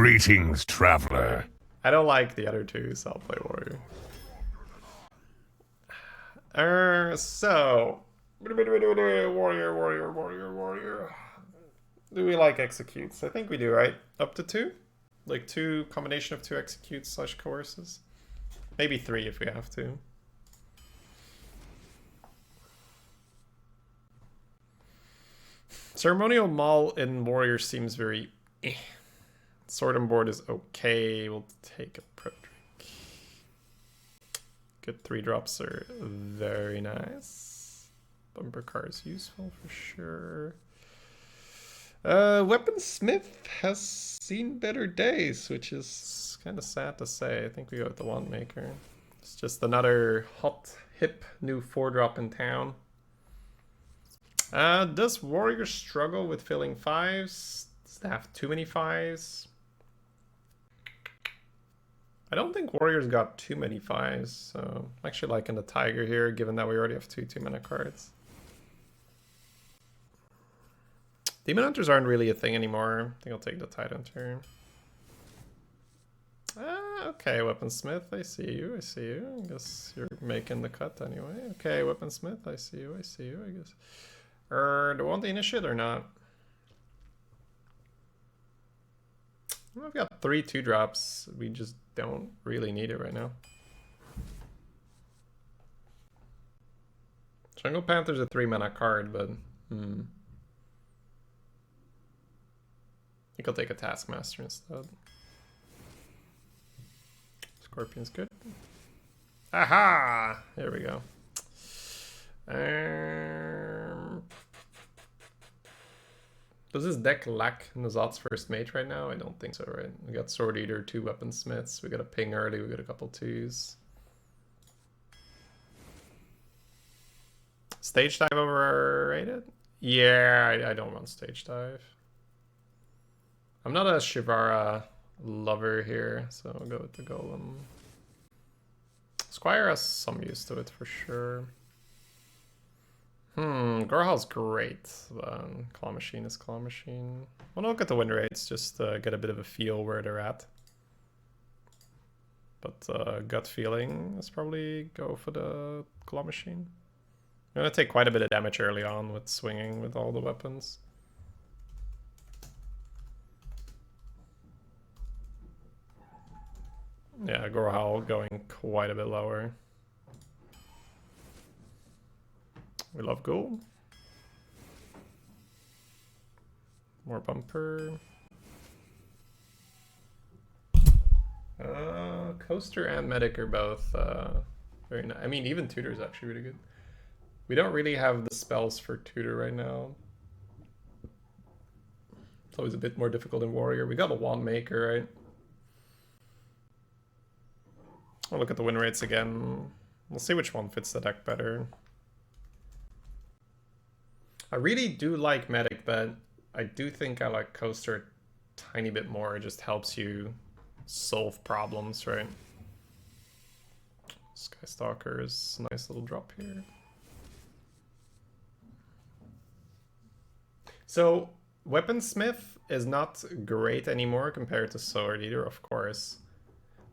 Greetings, traveler. I don't like the other two, so I'll play warrior. Warrior. Do we like executes? I think we do, right? Up to 2? Like 2, combination of 2 executes / coerces. Maybe 3 if we have to. Ceremonial Maul in warrior seems very eh. Sword and board is okay. We'll take a pro drink. Good 3 drops are very nice. Bumper car is useful for sure. Weaponsmith has seen better days, which is kind of sad to say. I think we go with the Wand Maker. It's just another hot, hip, new 4-drop in town. Does Warrior struggle with filling 5s? Does it have too many 5s? I don't think Warrior's got too many 5s, so I'm actually liking the Tiger here, given that we already have 2 2-mana cards. Demon Hunters aren't really a thing anymore. I think I'll take the Tidehunter. Okay, Weaponsmith, I see you, I see you. I guess you're making the cut anyway. Okay, Weaponsmith, I see you, I see you, I guess. Do I want the Initiate or not? Well, I've got 3 2-drops. We just don't really need it right now. Jungle Panther's a 3-mana card, but... I think I'll take a Taskmaster instead. Scorpion's good. Aha! There we go. Does this deck lack Nazat's first mate right now? I don't think so, right? We got Sword Eater, 2 Weaponsmiths, we got a ping early, we got a couple 2s. Stage Dive overrated? Yeah, I don't run Stage Dive. I'm not a Shivara lover here, so I'll go with the Golem. Squire has some use to it for sure. Gorhal's great. Claw Machine is Claw Machine. We'll look at the win rates, just get a bit of a feel where they're at. But gut feeling is probably go for the Claw Machine. I'm gonna take quite a bit of damage early on with swinging with all the weapons. Yeah, Gorhal going quite a bit lower. We love gold. More bumper. Coaster and Medic are both very nice. I mean, even Tutor is actually really good. We don't really have the spells for Tutor right now. It's always a bit more difficult in Warrior. We got a Wand Maker, right? We'll look at the win rates again. We'll see which one fits the deck better. I really do like Medic, but I do think I like Coaster a tiny bit more. It just helps you solve problems, right? Skystalker is a nice little drop here. So, Weaponsmith is not great anymore compared to Sword Eater, of course.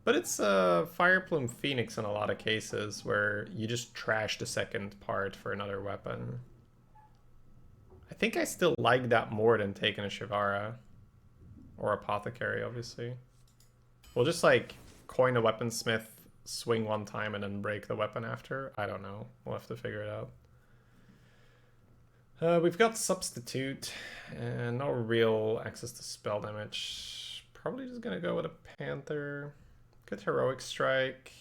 But it's a Fireplume Phoenix in a lot of cases where you just trash the second part for another weapon. I think I still like that more than taking a Shivara. Or Apothecary, obviously. We'll just like coin a Weaponsmith, swing one time, and then break the weapon after. I don't know. We'll have to figure it out. We've got Substitute and no real access to spell damage. Probably just gonna go with a Panther. Good Heroic Strike.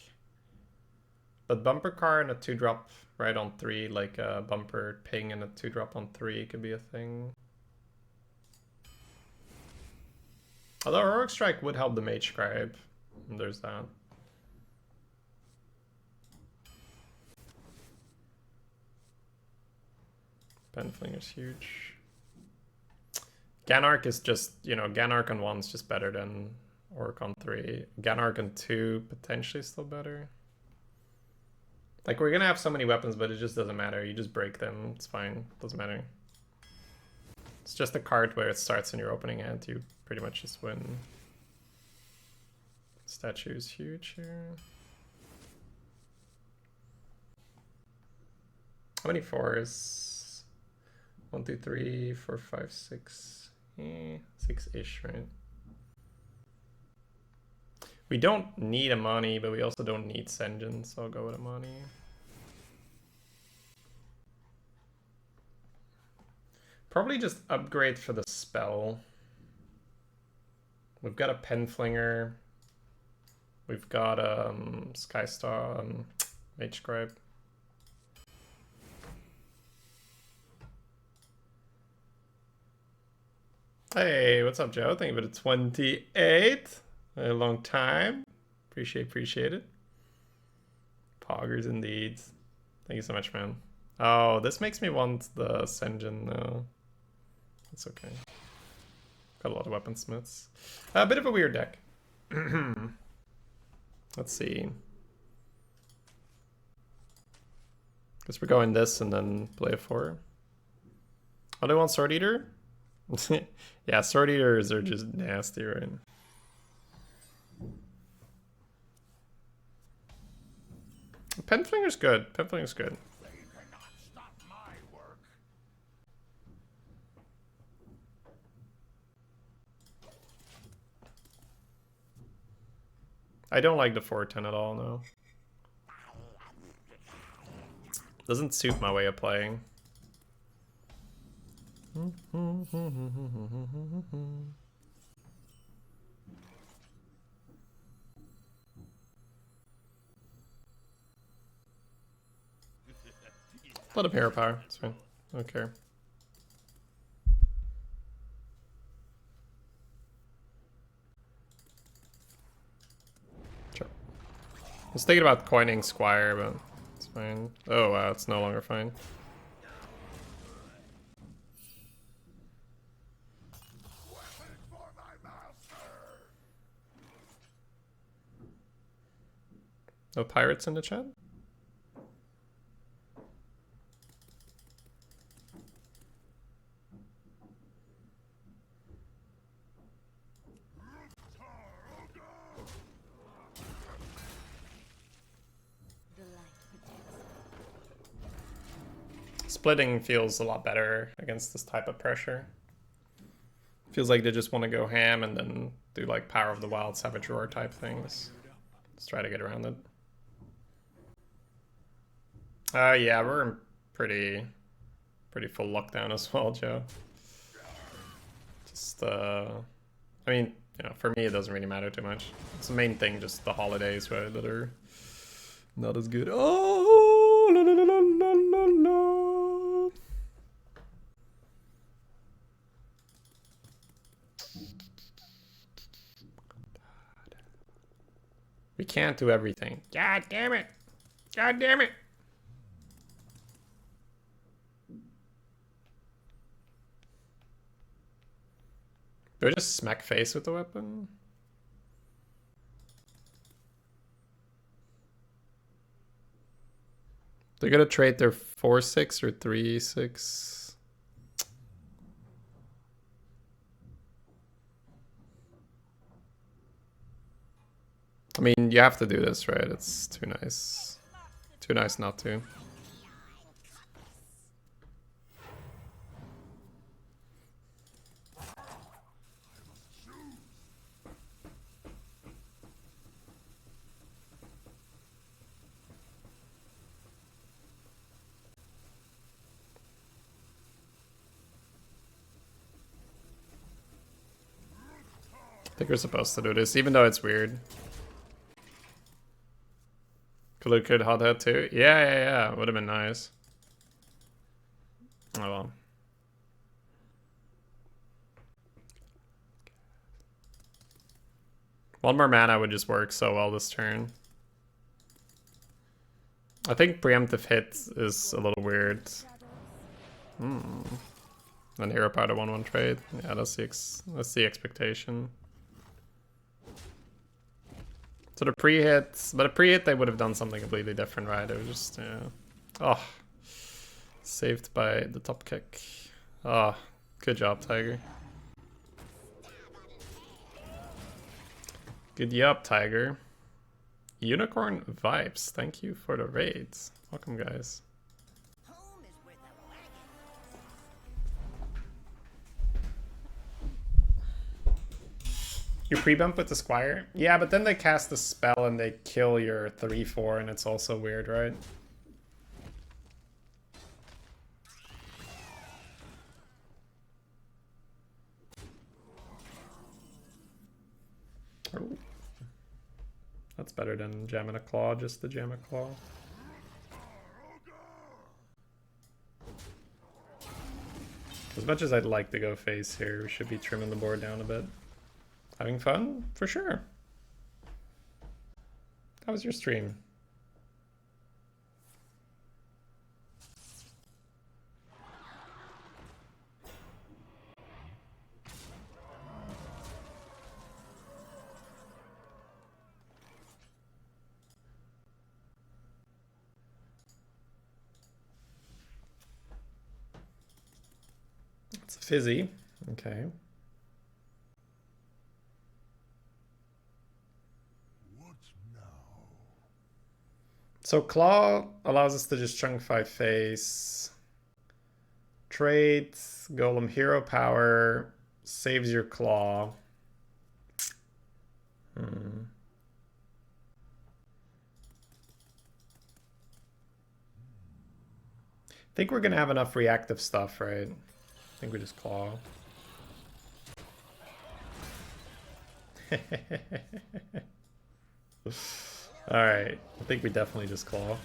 But Bumper Car and a 2-drop right on 3, like a Bumper Ping and a 2-drop on 3 could be a thing. Although Heroic Strike would help the Mage Scribe. There's that. Penflinger's huge. Ganark is just, you know, Ganark on 1 is just better than Orc on 3. Ganark on 2 potentially still better. Like, we're gonna have so many weapons, but it just doesn't matter. You just break them. It's fine. Doesn't matter. It's just a card where it starts in your opening hand. You pretty much just win. Statue is huge here. How many fours? 1, 2, 3, 4, 5, 6. 6-ish, right? We don't need Amani, but we also don't need Senjin, so I'll go with Amani. Probably just upgrade for the spell. We've got a Penflinger. We've got Skystar, Mage Scribe. Hey, what's up, Joe? Thank you for the 28. A long time. Appreciate it. Poggers indeed. Thank you so much, man. Oh, this makes me want the Senjin though. It's okay. Got a lot of weaponsmiths. A bit of a weird deck. Let's see. Guess we're going this and then play a 4. Oh, do I want Sword Eater? Yeah, Sword Eaters are just nasty, right? Penflinger's good. Penflinger's good. I don't like the 410 at all, no. Doesn't suit my way of playing. A lot of hero power, it's fine. I don't care. Sure. I was thinking about coining Squire, but it's fine. Oh wow, it's no longer fine. No pirates in the chat? Splitting feels a lot better against this type of pressure. Feels like they just want to go ham and then do like Power of the Wild, Savage Roar type things. Let's try to get around it. Yeah, we're in pretty full lockdown as well, Joe. Just, I mean, you know, for me it doesn't really matter too much. It's the main thing, just the holidays, right, that are not as good. Oh, la, la, la, la, la, la. We can't do everything. God damn it. God damn it. Do I just smack face with the weapon? They're gonna trade their 4-6 or 3-6. I mean, you have to do this, right? It's too nice. Too nice not to. I think we're supposed to do this, even though it's weird. Could hot head too? Yeah. Would have been nice. Oh well. One more mana would just work so well this turn. I think preemptive hit is a little weird. And hero power to 1/1 trade. Yeah, that's the expectation. So the pre-hit, but a pre-hit they would have done something completely different, right? It was just, yeah. Oh, saved by the top kick. Oh, good job, Tiger. Good yup, Tiger. Unicorn Vibes, thank you for the raids. Welcome, guys. You pre-bump with the Squire? Yeah, but then they cast a spell and they kill your 3-4 and it's also weird, right? Oh. That's better than jamming a claw, just the jam a claw. As much as I'd like to go face here, we should be trimming the board down a bit. Having fun? For sure. How was your stream? It's a fizzy. Okay. So Claw allows us to just chunk 5 face. Trade, Golem Hero Power, saves your Claw. I think we're gonna have enough reactive stuff, right? I think we just Claw. Alright, I think we definitely just Claw.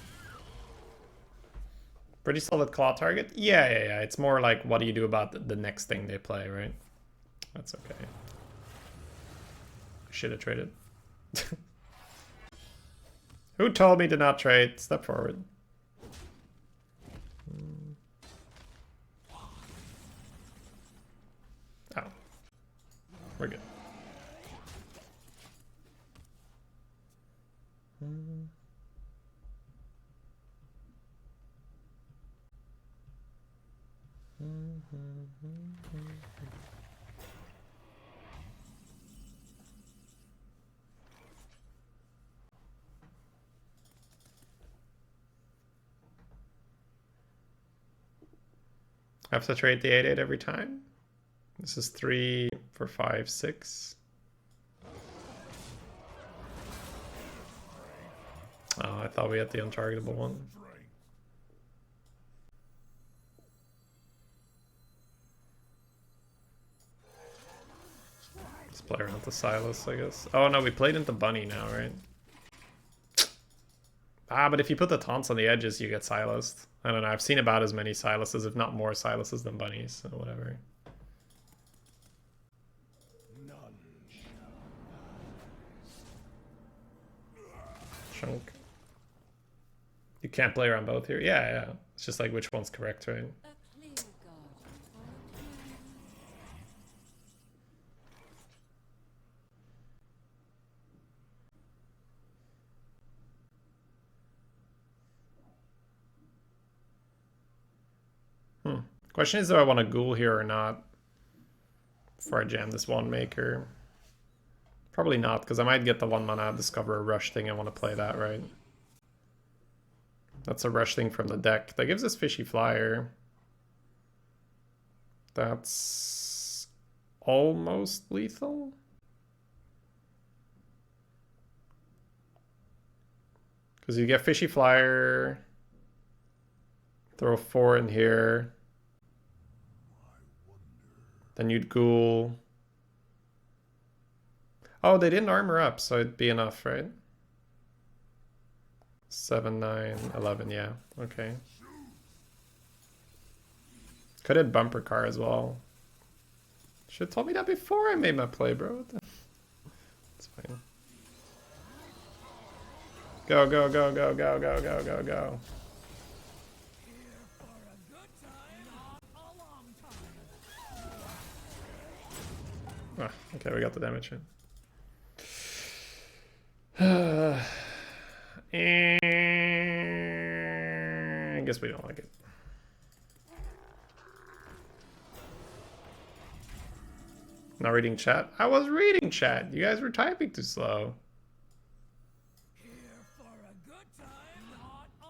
Pretty solid Claw target? Yeah. It's more like, what do you do about the next thing they play, right? That's okay. Should have traded. Who told me to not trade? Step forward. Oh. We're good. I have to trade the 8/8 every time. This is 3 for 5, 6. Oh, I thought we had the untargetable one. Let's play around the Silas, I guess. Oh no, we played into Bunny now, right? Ah, but if you put the taunts on the edges, you get Silased. I don't know, I've seen about as many Silases, if not more Silases than Bunnies, so whatever. Chunk. You can't play around both here. Yeah. It's just like which one's correct, right? Question is, do I want to ghoul here or not before I jam this one maker? Probably not, because I might get the 1 mana discover a rush thing. I want to play that, right? That's a rush thing from the deck. That gives us Fishy Flyer. That's almost lethal. Because you get Fishy Flyer, throw 4 in here, then you'd ghoul. Oh, they didn't armor up, so it'd be enough, right? 7, 9, 11, yeah, okay. Could hit bumper car as well. Should've told me that before I made my play, bro. It's fine. Go. Ah, okay, we got the damage in. I guess we don't like it. Not reading chat? I was reading chat. You guys were typing too slow.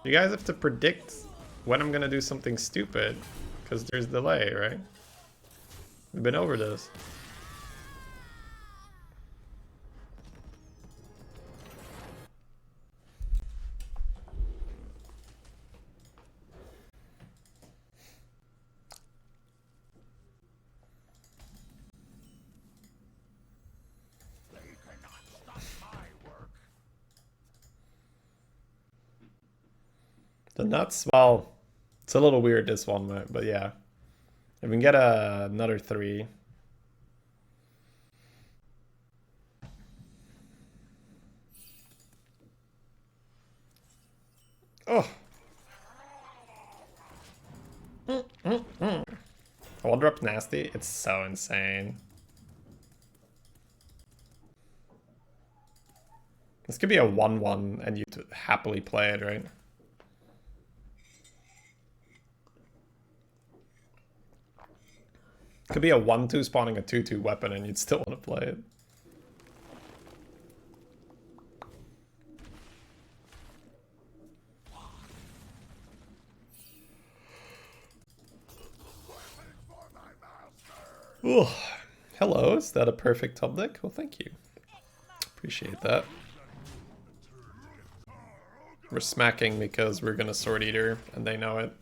You guys have to predict when I'm gonna do something stupid, because there's delay, right? We've been over this. The nuts? Well, it's a little weird this one, but yeah. If we can get another 3. Oh. One drop nasty. It's so insane. This could be a 1-1 and you'd happily play it, right? Could be a 1-2 spawning a 2-2 weapon and you'd still want to play it. Ooh. Hello, is that a perfect top deck? Well, thank you. Appreciate that. We're smacking because we're gonna Sword Eater and they know it.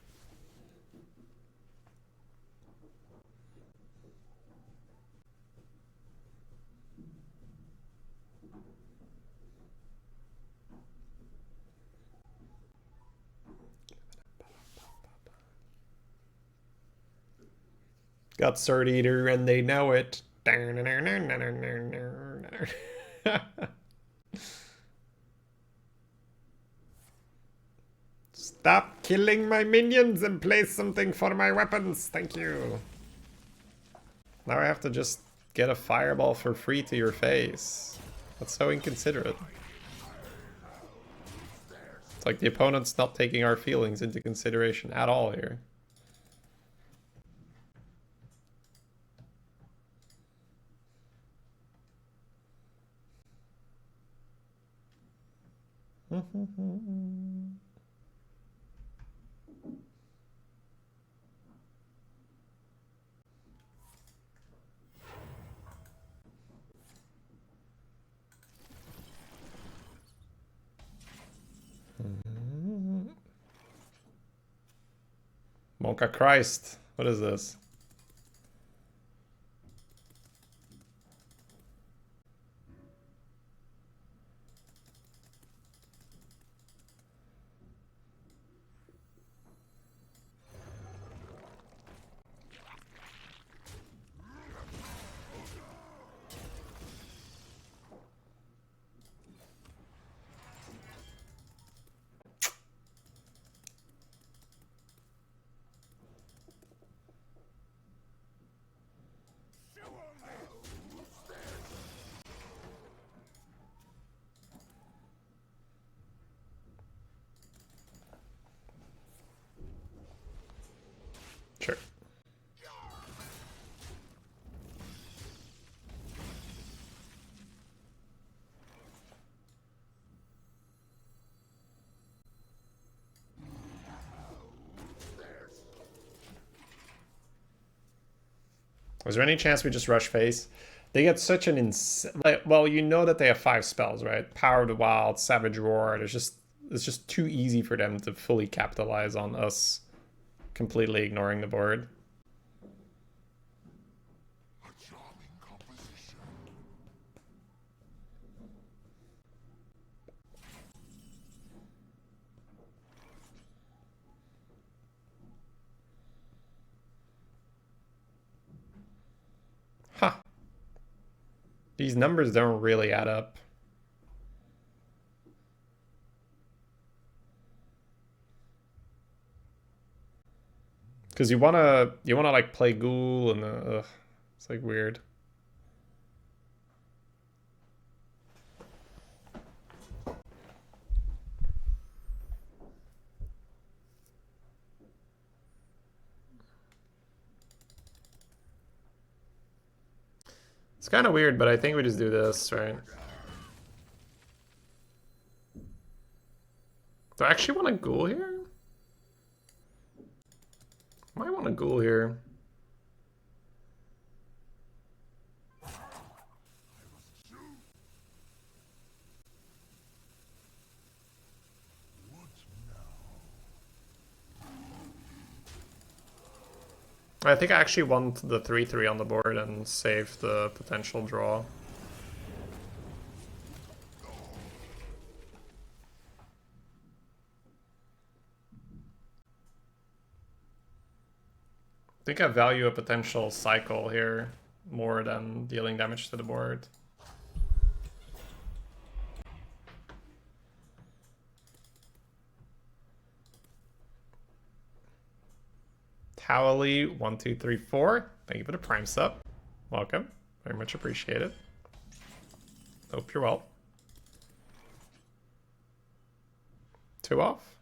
Got Sword Eater and they know it. Stop killing my minions and place something for my weapons. Thank you. Now I have to just get a fireball for free to your face. That's so inconsiderate. It's like the opponent's not taking our feelings into consideration at all here. Monka Christ. What is this? Sure. Was there any chance we just rush face? They get such an well, you know that they have 5 spells, right? Power of the Wild, Savage Roar. It's just too easy for them to fully capitalize on us completely ignoring the board. Huh. These numbers don't really add up. Because you wanna like play Ghoul and it's like weird. It's kind of weird, but I think we just do this, right? Do I actually want a ghoul here? Might want a ghoul here. I think I actually want the 3/3 on the board and save the potential draw. I think I value a potential cycle here more than dealing damage to the board. Towley, 1, 2, 3, 4. Thank you for the prime sub. Welcome. Very much appreciated. Hope you're well. 2 off.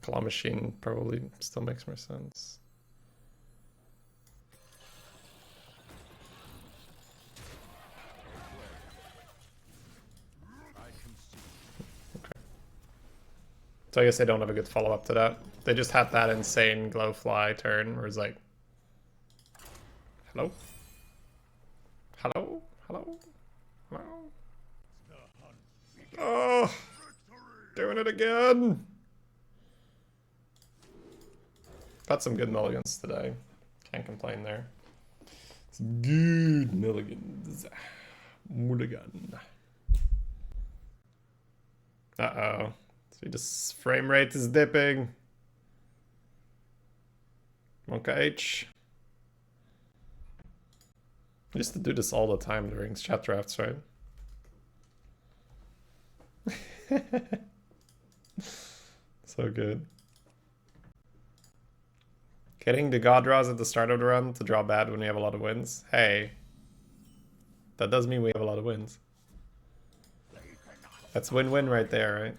Claw machine probably still makes more sense. Okay. So I guess they don't have a good follow-up to that. They just had that insane glowfly turn where it's like, hello? Hello? Hello? Hello? Oh! Doing it again! Got some good mulligans today. Can't complain there. It's good mulligans. Mulligan. Uh-oh. See, this frame rate is dipping. Monka H. I used to do this all the time during chat drafts, right? So good. Getting the god draws at the start of the run to draw bad when we have a lot of wins. Hey. That does mean we have a lot of wins. That's win-win right there, right?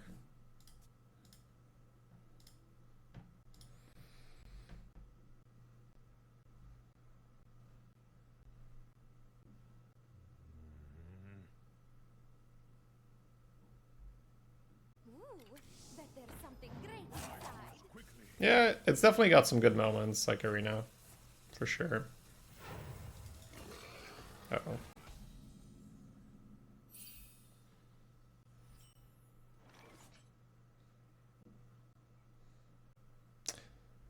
Yeah, it's definitely got some good moments, like Arena. For sure. Uh-oh.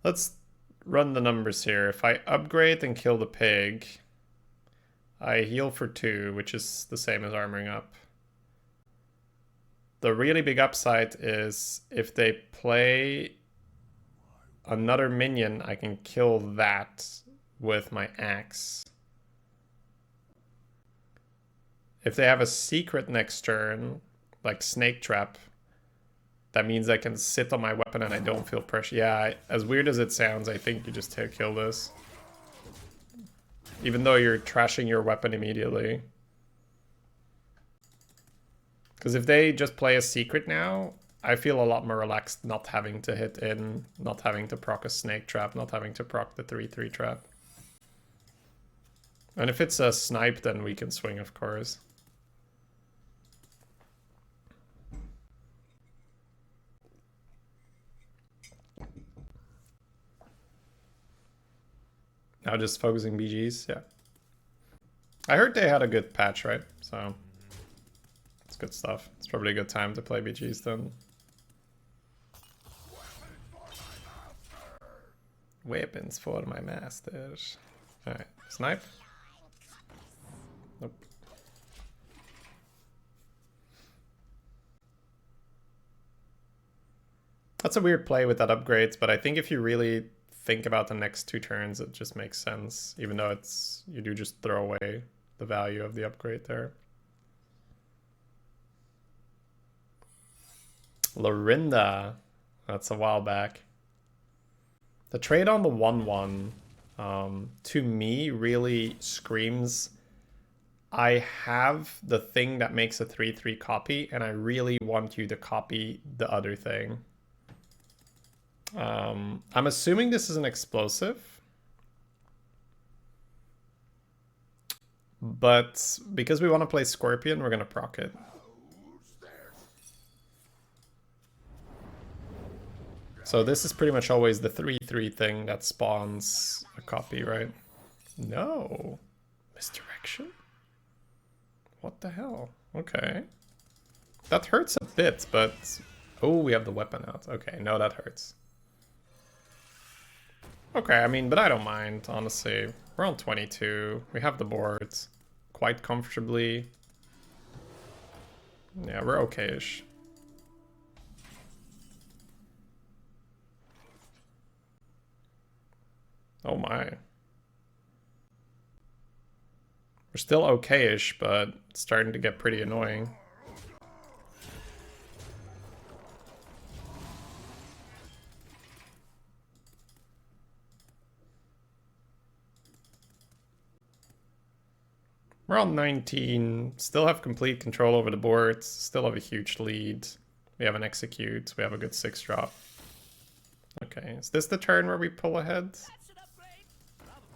Let's run the numbers here. If I upgrade and kill the pig, I heal for 2, which is the same as armoring up. The really big upside is if they play another minion, I can kill that with my axe. If they have a secret next turn, like Snake Trap, that means I can sit on my weapon and I don't feel pressure. Yeah, as weird as it sounds, I think you just kill this. Even though you're trashing your weapon immediately. Because if they just play a secret now, I feel a lot more relaxed not having to hit in, not having to proc a Snake Trap, not having to proc the 3/3 trap. And if it's a snipe, then we can swing, of course. Now just focusing BGs, yeah. I heard they had a good patch, right? So it's good stuff. It's probably a good time to play BGs then. Weapons for my masters. Alright, snipe. Nope. That's a weird play with that upgrades, but I think if you really think about the next 2 turns, it just makes sense, even though it's you do just throw away the value of the upgrade there. Lorinda, that's a while back. The trade on the 1/1 to me really screams I have the thing that makes a 3/3 copy and I really want you to copy the other thing. I'm assuming this is an explosive. But because we want to play Scorpion, we're going to proc it. So this is pretty much always the 3/3 thing that spawns a copy, right? No. Misdirection? What the hell? Okay. That hurts a bit, but... Oh, we have the weapon out. Okay, no, that hurts. Okay, I mean, but I don't mind, honestly. We're on 22. We have the boards quite comfortably. Yeah, we're okay-ish. Oh my. We're still okay-ish, but it's starting to get pretty annoying. We're on 19, still have complete control over the boards, still have a huge lead. We have an execute, we have a good 6-drop. Okay, is this the turn where we pull ahead?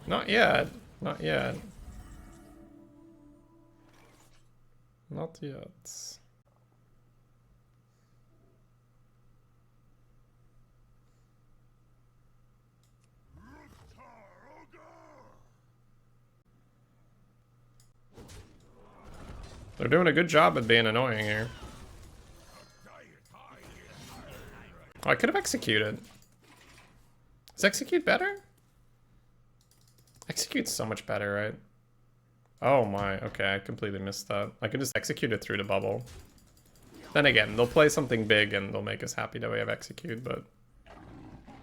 Not yet, not yet. Not yet. They're doing a good job at being annoying here. Oh, I could have executed. Is execute better? Execute's so much better, right? Oh my, okay, I completely missed that. I could just execute it through the bubble. Then again, they'll play something big and they'll make us happy that we have execute, but...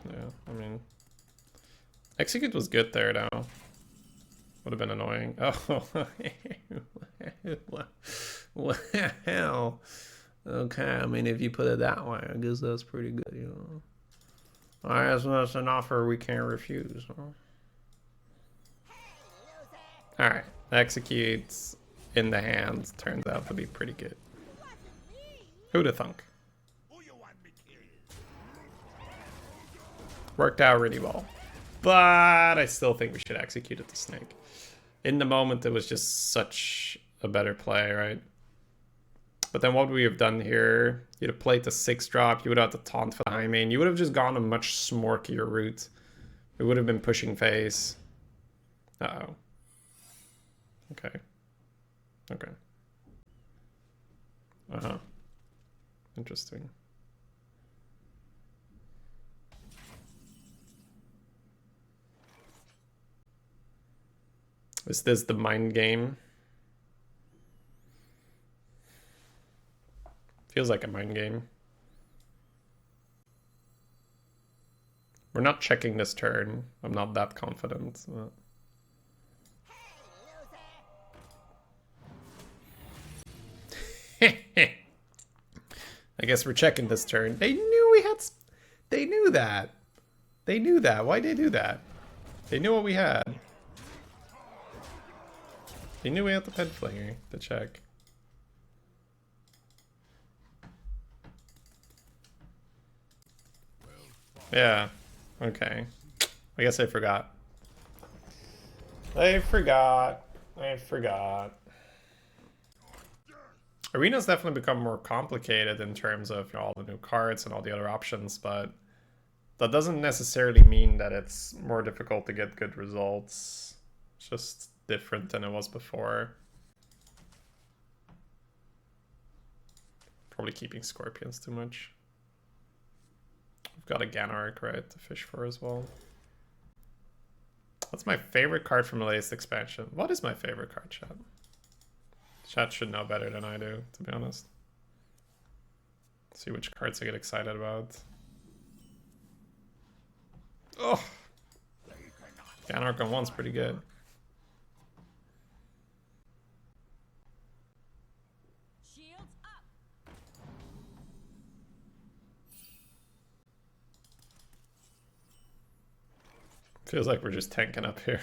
Yeah, I mean... Execute was good there now. Would have been annoying. Oh, well, okay, I mean, if you put it that way, I guess that's pretty good, you know. Alright, so that's an offer we can't refuse, huh? Alright, executes in the hands turns out to be pretty good. Who'da thunk? Worked out really well. But I still think we should execute at the snake. In the moment, it was just such a better play, right? But then what would we have done here? You'd have played the 6-drop, you would have had the taunt for the high main. You would have just gone a much smorkier route. We would have been pushing face. Uh-oh. Okay. Okay. Uh-huh. Interesting. Is this the mind game? Feels like a mind game. We're not checking this turn. I'm not that confident. I guess we're checking this turn. They knew we had... They knew that. They knew that. Why'd they do that? They knew what we had. They knew we had the pen flinger to check. Yeah. Okay. I guess I forgot. I forgot. Arena's definitely become more complicated in terms of, you know, all the new cards and all the other options, but that doesn't necessarily mean that it's more difficult to get good results. It's just different than it was before. Probably keeping Scorpions too much. We've got a Ganark, right, to fish for as well. What's my favorite card from the latest expansion? What is my favorite card, chat? Chat should know better than I do, to be honest. Let's see which cards I get excited about. Oh! Ganark on 1's pretty good. Feels like we're just tanking up here.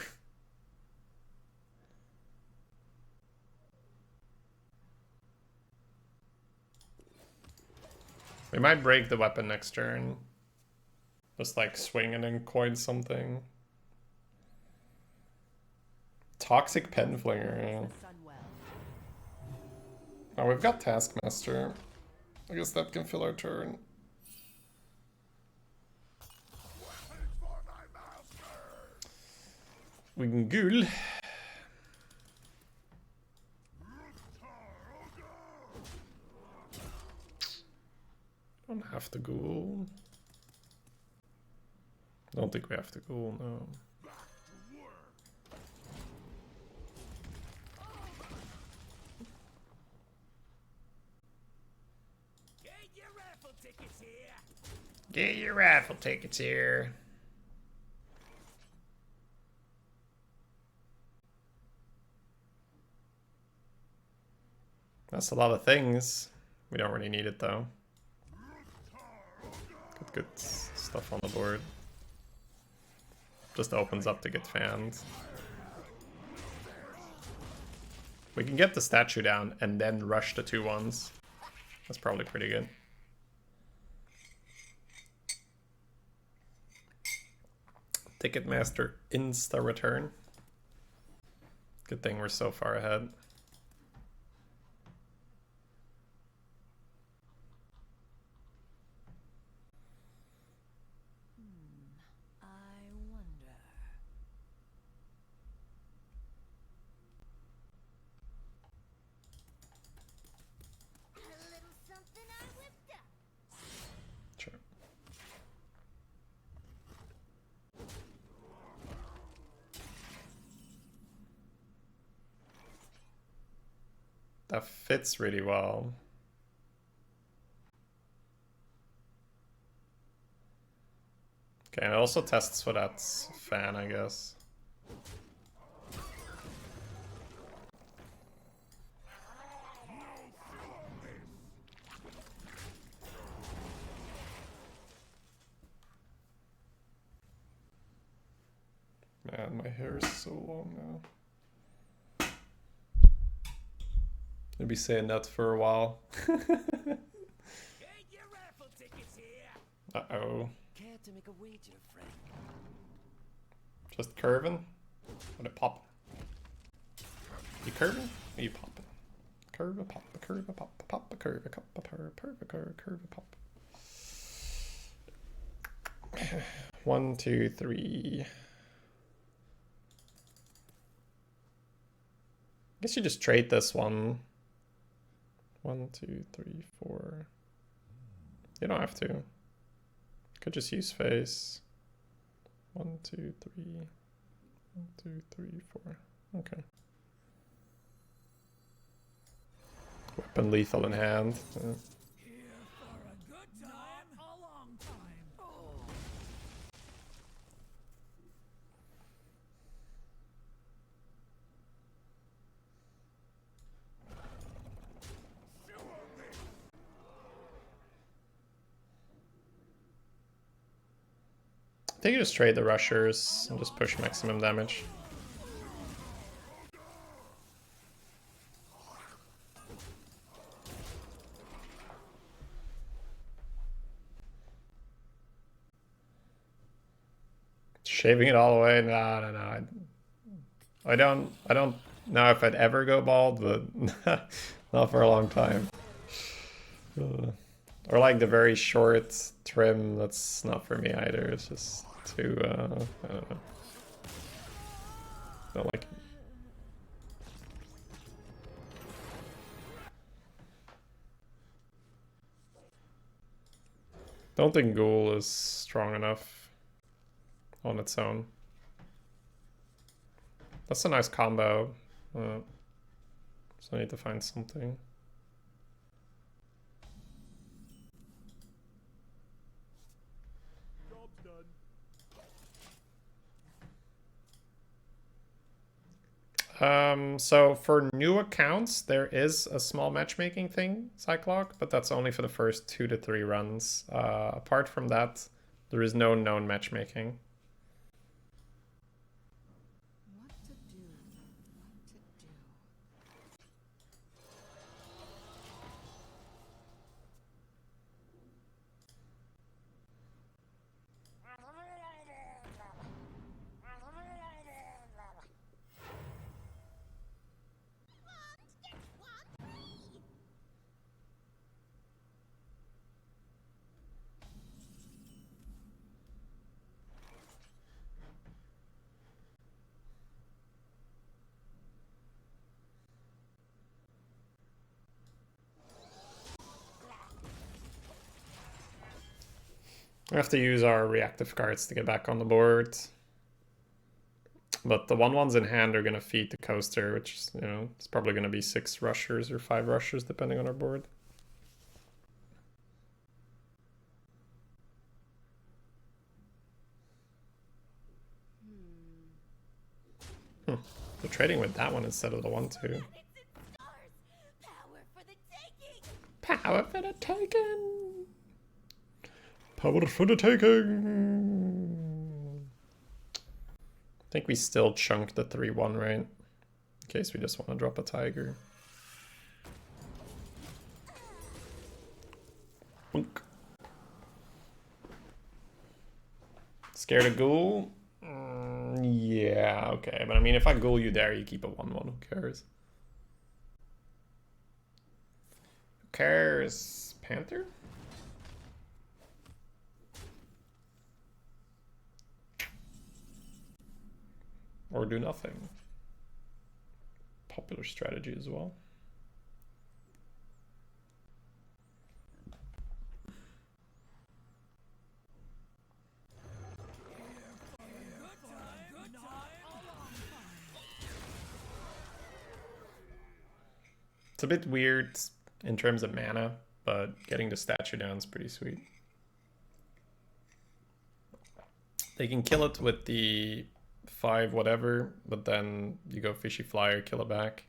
We might break the weapon next turn. Just like swing and then coin something. Toxic Penflinger, yeah. Oh, we've got Taskmaster. I guess that can fill our turn. We can ghoul. Don't have to ghoul. Don't think we have to ghoul, no. Get your raffle tickets here. That's a lot of things. We don't really need it though. Good stuff on the board. Just opens up to get fanned. We can get the statue down and then rush the 2/1s. That's probably pretty good. Ticketmaster insta return. Good thing we're so far ahead. Sure. That fits really well. Okay, and it also tests for that fan, I guess. Man, my hair is so long now. I'll be saying that for a while. Uh-oh. To make a wager, friend. Just curving? What a pop. You curving? Or you popping? Curve a pop, a curve a pop, a pop a curve, a cup a curve, a curve a pop. 1, 2, 3. I guess you just trade this one. 1, 2, 3, 4. You don't have to. Could just use face. 1, 2, 3. 1, 2, 3, 4. Okay. Weapon lethal in hand. Yeah. I think you just trade the rushers and just push maximum damage. Shaving it all away? No. I don't know if I'd ever go bald, but not for a long time. Or like the very short trim, that's not for me either. It's just too, I don't know. Don't like it. Don't think Ghoul is strong enough on its own. That's a nice combo. So I need to find something. So for new accounts, there is a small matchmaking thing, Cyclock, but that's only for the first 2 to 3 runs. Apart from that, there is no known matchmaking. What to do? We have to use our reactive cards to get back on the board. But the 1/1s in hand are going to feed the coaster, which is, you know, it's probably going to be 6 rushers or 5 rushers depending on our board. They're trading with that one instead of the 1/2. Power for the taking! Power for the taking! I think we still chunk the 3/1, right? In case we just want to drop a tiger. Boink. Scared of ghoul? Yeah, okay. But I mean, if I ghoul you there, you keep a 1/1. Who cares? Who cares? Panther? Or do nothing. Popular strategy as well. It's a bit weird in terms of mana, but getting the statue down is pretty sweet. They can kill it with the 5 whatever, but then you go fishy flyer, kill it back.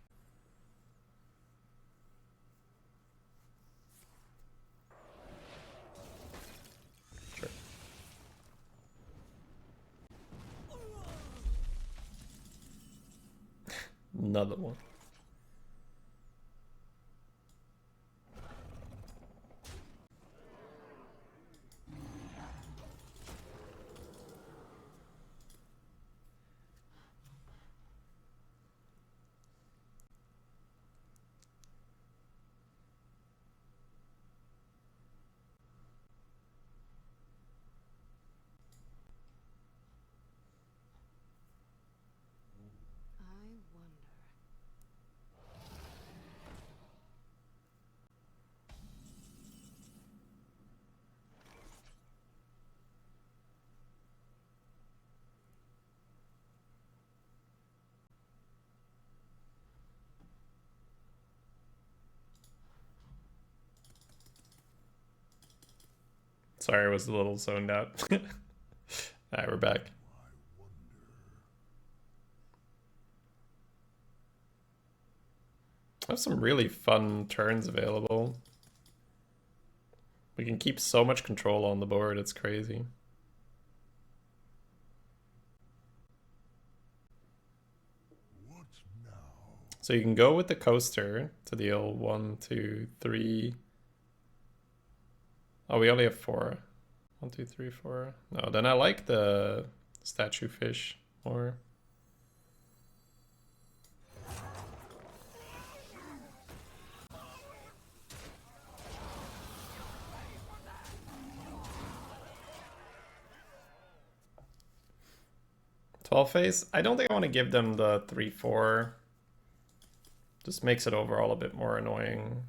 Sure. Another one. Sorry, I was a little zoned out. Alright, we're back. I have some really fun turns available. We can keep so much control on the board, it's crazy. So you can go with the coaster to deal 1, 2, 3. Oh, we only have 4. 1, 2, 3, 4. No, then I like the statue fish more. Face. I don't think I want to give them the 3/4. Just makes it overall a bit more annoying.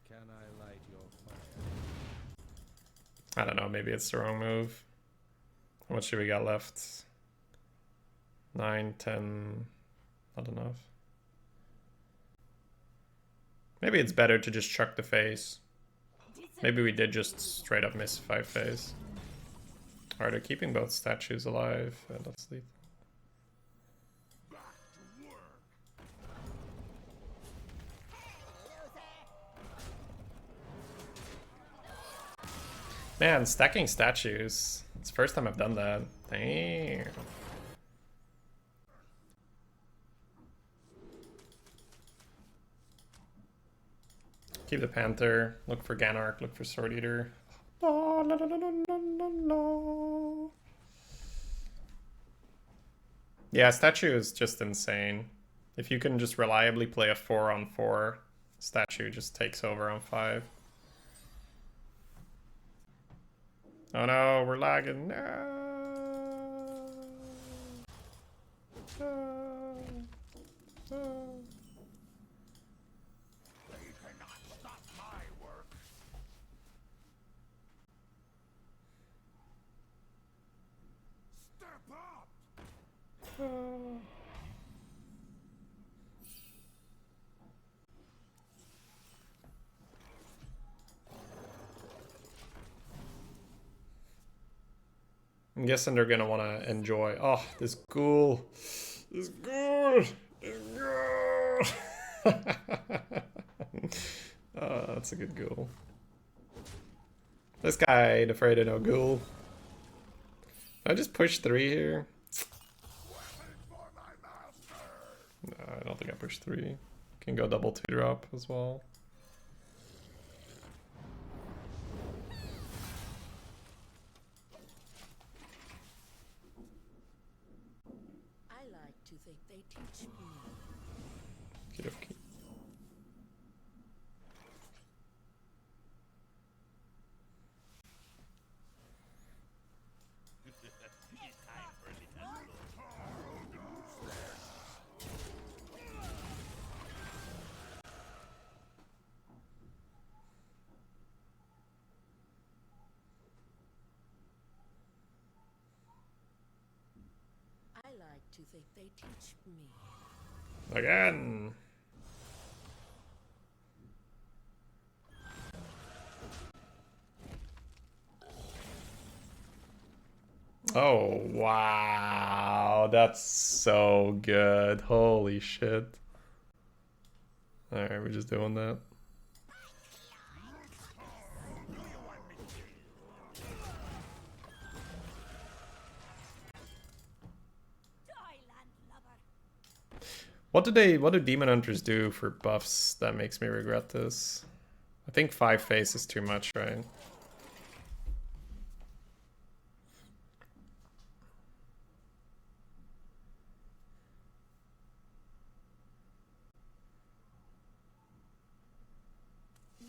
Can I light your fire? I don't know, maybe it's the wrong move. How much do we got left? 9, 10, not enough. Maybe it's better to just chuck the face. Maybe we did just straight up miss 5 face. Alright, they're keeping both statues alive. That's lethal. Man, stacking statues. It's the first time I've done that. Damn. Keep the Panther. Look for Ganark. Look for Sword Eater. La, la, la, la, la, la, la. Yeah, statue is just insane. If you can just reliably play a 4-on-4, statue just takes over on 5. Oh no, we're lagging. No. No. No. I'm guessing they're gonna want to enjoy. Oh, this ghoul. This ghoul. This ghoul. Oh, that's a good ghoul. This guy ain't afraid of no ghoul. I just push 3 here. No, I don't think I pushed 3. Can go double 2-drop as well. I like to think they teach me. Okey-dokey. I like to think they teach me. Again. Oh, wow. That's so good. Holy shit. Alright, we're just doing that. What do Demon Hunters do for buffs that makes me regret this? I think 5 face is too much, right?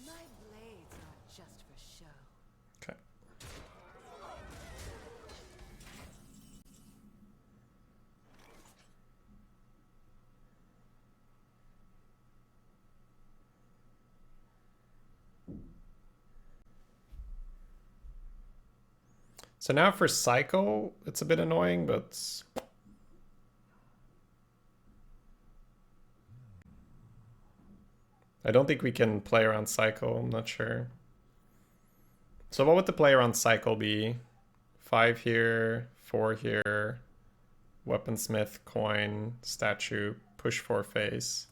My blades aren't just for show. Okay. So now for Cycle, it's a bit annoying, but I don't think we can play around Cycle, I'm not sure. So what would the play around Cycle be? 5 here, 4 here, Weaponsmith, Coin, Statue, push 4 face.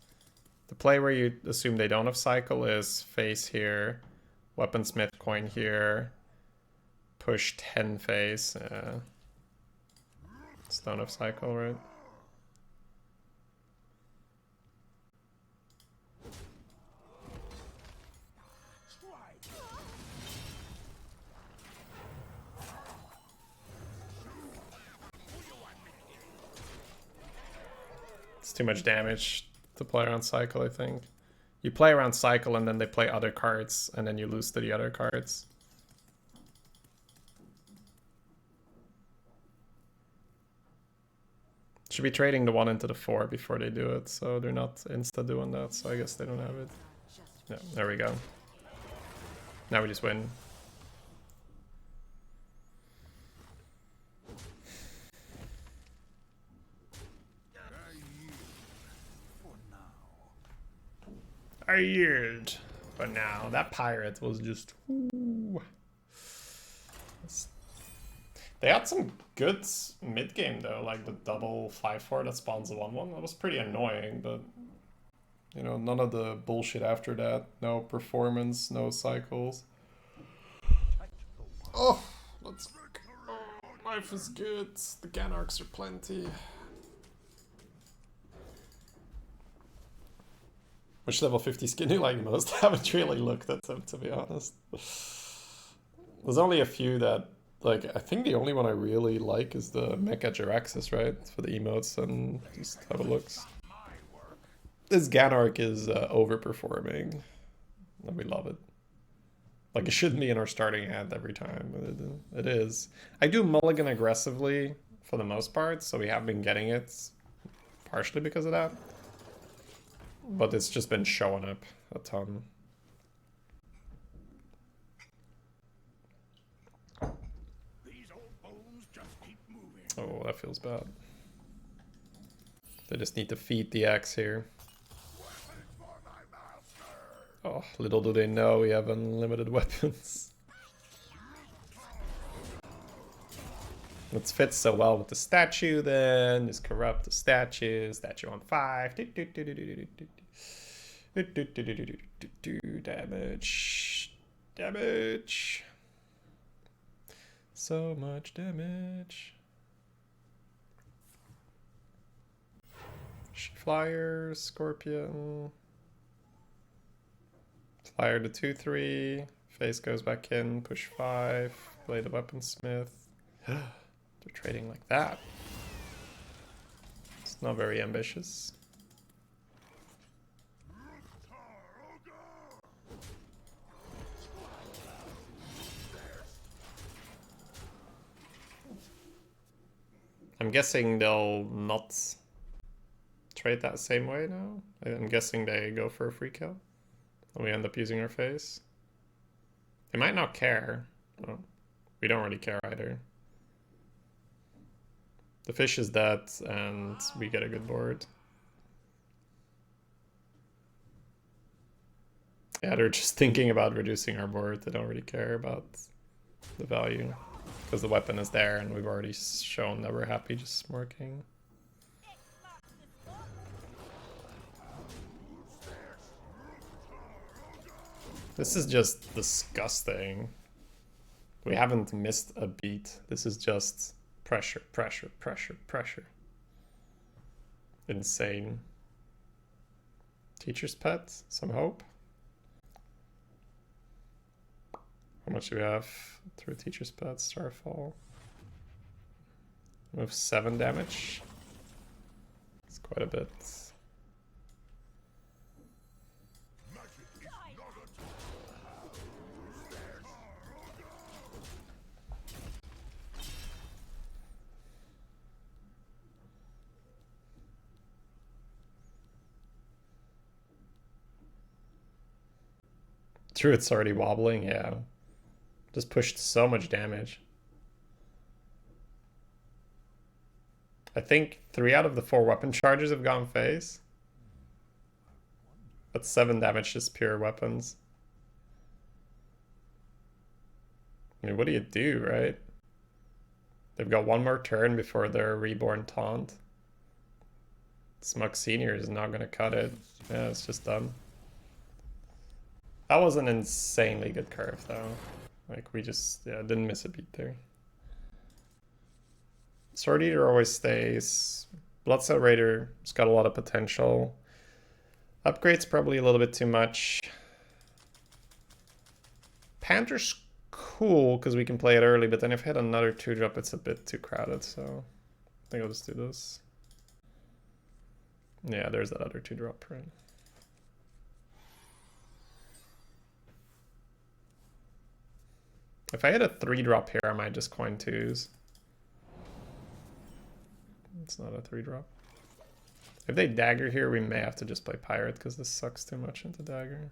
The play where you assume they don't have Cycle is face here, Weaponsmith, Coin here, push 10 face. It's don't have Cycle, right? It's too much damage to play around Cycle, I think. You play around Cycle and then they play other cards, and then you lose to the other cards. Should be trading the 1 into the 4 before they do it, so they're not insta doing that, so I guess they don't have it. Yeah, there we go. Now we just win. I yield for now. That pirate was just... Ooh. They had some good mid-game though, like the double 5-4 that spawns the 1-1. That was pretty annoying, but you know, none of the bullshit after that. No performance, no cycles. Oh, let's go. Oh, life is good. The Ganarks are plenty. Which level 50 skin do you like the most? I haven't really looked at them, to be honest. There's only a few that, like, I think the only one I really like is the Mecha Jiraxis, right? For the emotes and just how it looks. This Ganark is overperforming, and we love it. Like, it shouldn't be in our starting hand every time, but it is. I do mulligan aggressively for the most part, so we have been getting it partially because of that. But it's just been showing up a ton. These old bones just keep moving. Oh, that feels bad. They just need to feed the axe here. Oh, little do they know we have unlimited weapons. It fits so well with the statue then. Just corrupt the statue. Statue on 5. Damage. Damage. So much damage. Flyer, Scorpion. Flyer to 2-3. Face goes back in. Push 5. Blade of Weaponsmith. They're trading like that. It's not very ambitious. I'm guessing they'll not trade that same way now. I'm guessing they go for a free kill. And we end up using our face. They might not care. Well, we don't really care either. The fish is dead, and we get a good board. Yeah, they're just thinking about reducing our board. They don't really care about the value. Because the weapon is there, and we've already shown that we're happy just smorking. This is just disgusting. We haven't missed a beat. This is just pressure, pressure, pressure, pressure. Insane. Teacher's pet, some hope. How much do we have through teacher's pet? Starfall. We have 7 damage. It's quite a bit. True, it's already wobbling, yeah. Just pushed so much damage. I think 3 out of the 4 weapon charges have gone face. That's 7 damage, just pure weapons. I mean, what do you do, right? They've got 1 more turn before their reborn taunt. Smug Senior is not gonna cut it. Yeah, it's just done. That was an insanely good curve, though. Like, we just, yeah, didn't miss a beat there. Sword Eater always stays. Bloodset Raider's got a lot of potential. Upgrade's probably a little bit too much. Panther's cool, because we can play it early, but then if I hit another 2-drop, it's a bit too crowded, so I think I'll just do this. Yeah, there's that other 2-drop, right? If I hit a 3-drop here, I might just coin 2s. It's not a 3-drop. If they dagger here, we may have to just play pirate because this sucks too much into dagger.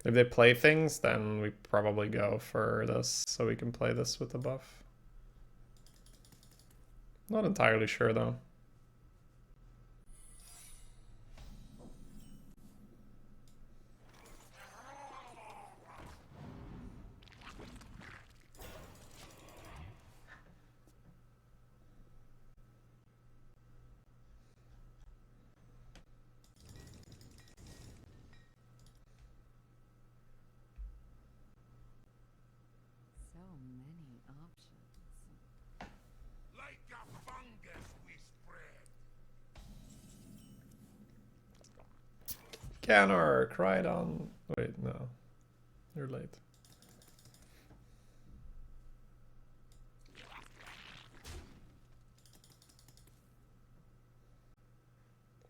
If they play things, then we probably go for this so we can play this with the buff. Not entirely sure though. Canor, cried on. Wait, no. You're late.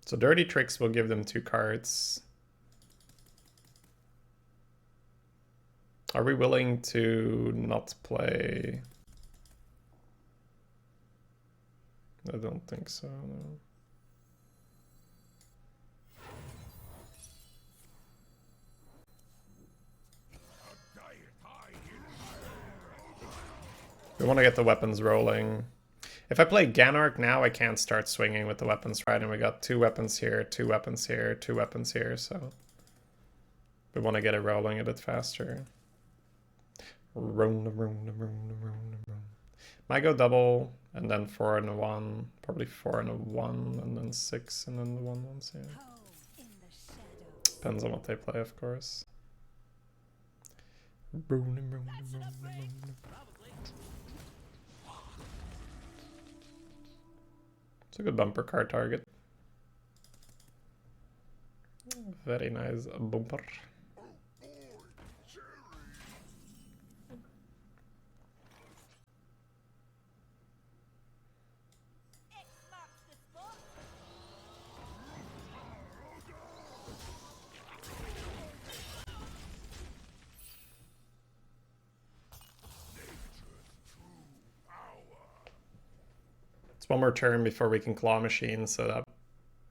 So Dirty Tricks will give them 2 cards. Are we willing to not play? I don't think so, no. We want to get the weapons rolling. If I play Ganark now, I can't start swinging with the weapons right, and we got 2 weapons here, 2 weapons here, 2 weapons here, so we want to get it rolling a bit faster. Might go double, and then 4 and a 1, probably 4 and a 1, and then 6, and then the 1-1s here. Depends on what they play, of course. It's a good bumper card target. Very nice bumper. It's one more turn before we can claw machine, so that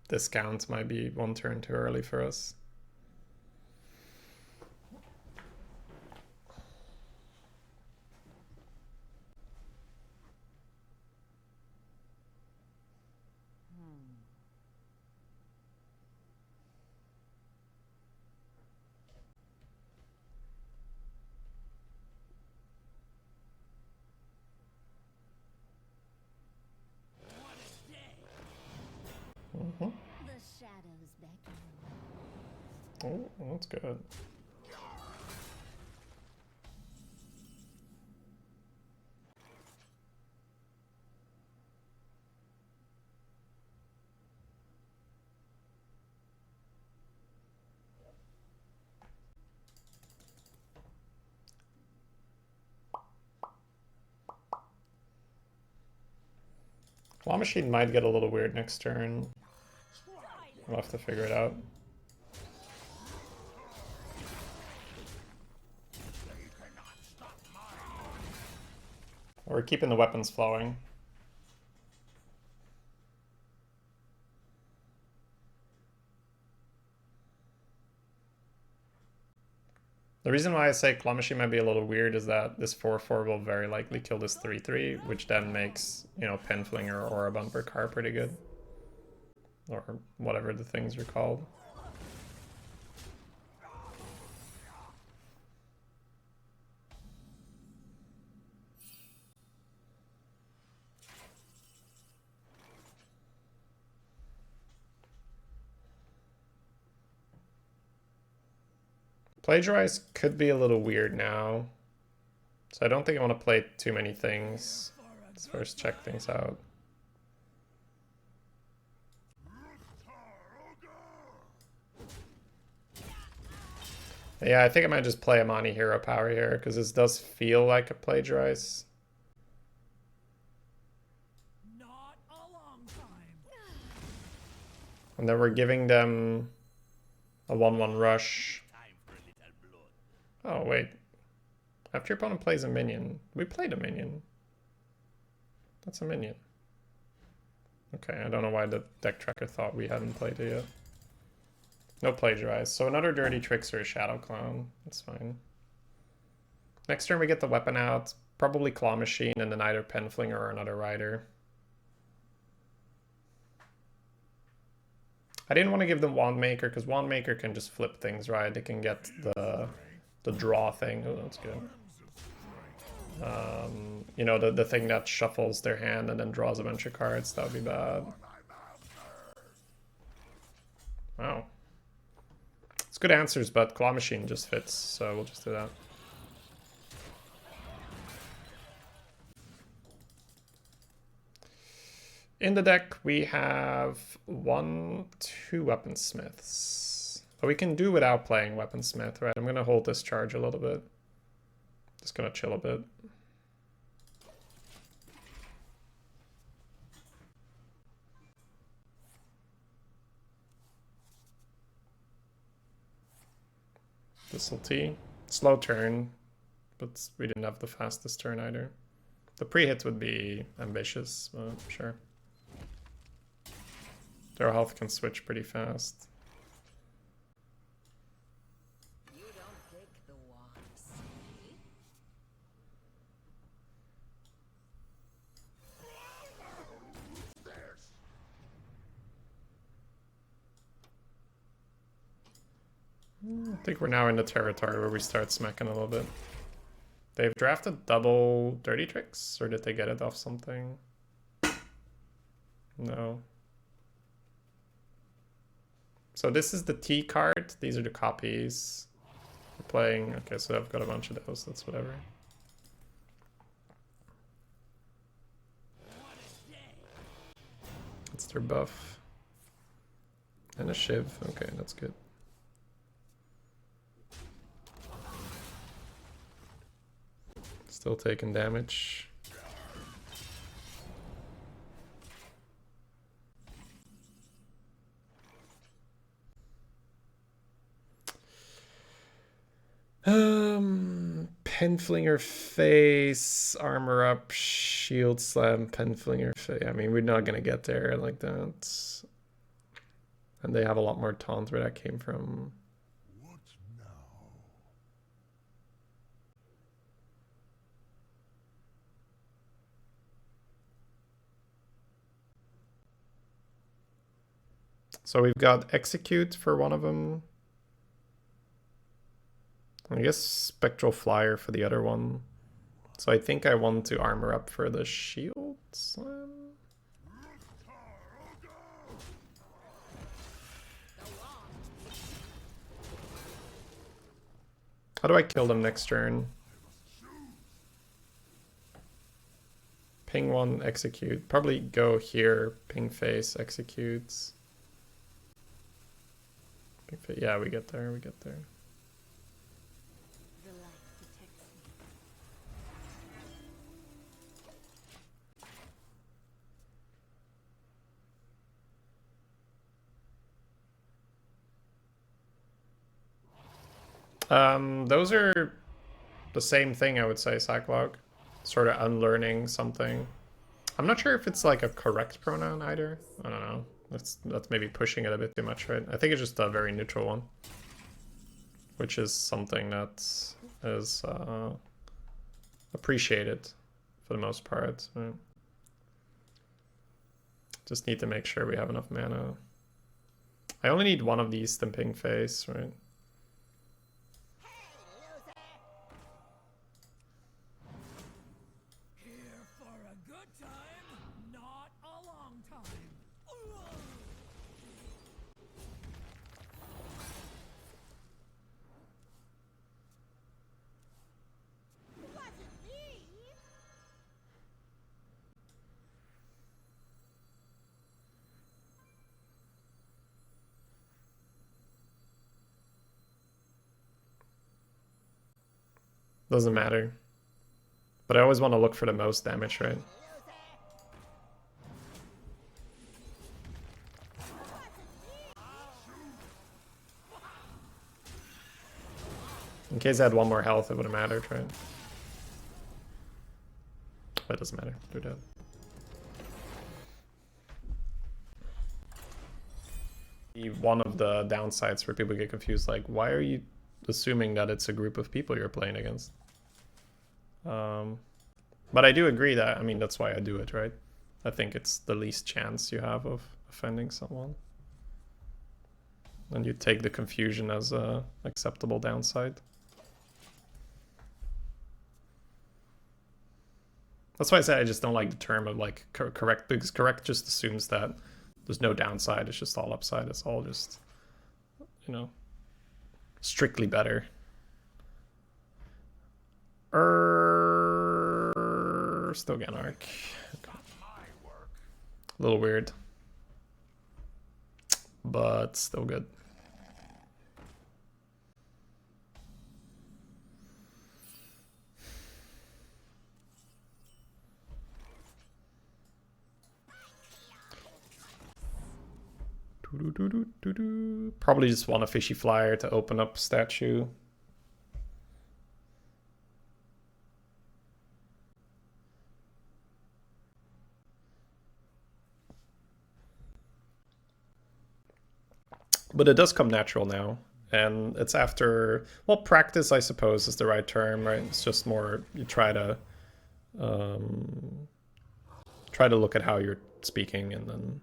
discount might be 1 turn too early for us. The shadows beckon. Oh, that's good. Claw machine might get a little weird next turn. We'll have to figure it out. We're keeping the weapons flowing. The reason why I say Claw Machine might be a little weird is that this 4/4 will very likely kill this 3/3, which then makes, you know, Penflinger or a bumper car pretty good. Or whatever the things are called. Plagiarize could be a little weird now. So I don't think I want to play too many things. Let's first check things out. Yeah, I think I might just play Amani Hero Power here, because this does feel like a plagiarize. Not a long time. And then we're giving them a 1/1 rush. Oh, wait. After your opponent plays a minion. We played a minion. That's a minion. Okay, I don't know why the deck tracker thought we hadn't played it yet. No plagiarize. So another Dirty Tricks or a Shadow Clown. That's fine. Next turn we get the weapon out. Probably Claw Machine and then either Penflinger or another Rider. I didn't want to give them Wand Maker because Wand Maker can just flip things, right? They can get the draw thing. Oh, that's good. You know, the thing that shuffles their hand and then draws a bunch of cards. That would be bad. Wow. It's good answers, but Claw Machine just fits, so we'll just do that. In the deck, we have 2 Weaponsmiths. But we can do without playing Weaponsmith, right? I'm going to hold this charge a little bit. Just going to chill a bit. This'll T. Slow turn, but we didn't have the fastest turn either. The pre-hit would be ambitious, but sure. Their health can switch pretty fast. You don't pick the ones. I think we're now in the territory where we start smacking a little bit. They've drafted double dirty tricks, or did they get it off something? No. So this is the T card. These are the copies. We're playing. Okay, so I've got a bunch of those. That's whatever. That's their buff. And a shiv. Okay, that's good. Still taking damage. Penflinger face, armor up, shield slam, penflinger face. I mean, we're not gonna get there like that. And they have a lot more taunt where that came from. What now? So we've got execute for one of them. I guess spectral flyer for the other one. So I think I want to armor up for the shield slam. How do I kill them next turn? Ping one, execute. Probably go here, ping face, executes. Yeah, we get there, we get there. The light protects me. Those are the same thing, I would say, Cyclog. Sort of unlearning something. I'm not sure if it's like a correct pronoun either. I don't know. That's maybe pushing it a bit too much, right? I think it's just a very neutral one. Which is something that is appreciated for the most part. Right? Just need to make sure we have enough mana. I only need one of these to ping face, right? Doesn't matter. But I always want to look for the most damage, right? In case I had one more health, it would have mattered, right? But it doesn't matter. They're dead. One of the downsides where people get confused, like, why are you assuming that it's a group of people you're playing against? But I do agree that, I mean, that's why I do it, right? I think it's the least chance you have of offending someone. And you take the confusion as a acceptable downside. That's why I say I just don't like the term of like correct, because correct just assumes that there's no downside, it's just all upside, it's all just, you know, strictly better. Still getting arc. A little weird. But still good. Probably just want a fishy flyer to open up statue. But it does come natural now. And it's after, well, practice, I suppose, is the right term, right? It's just more, you try to look at how you're speaking and then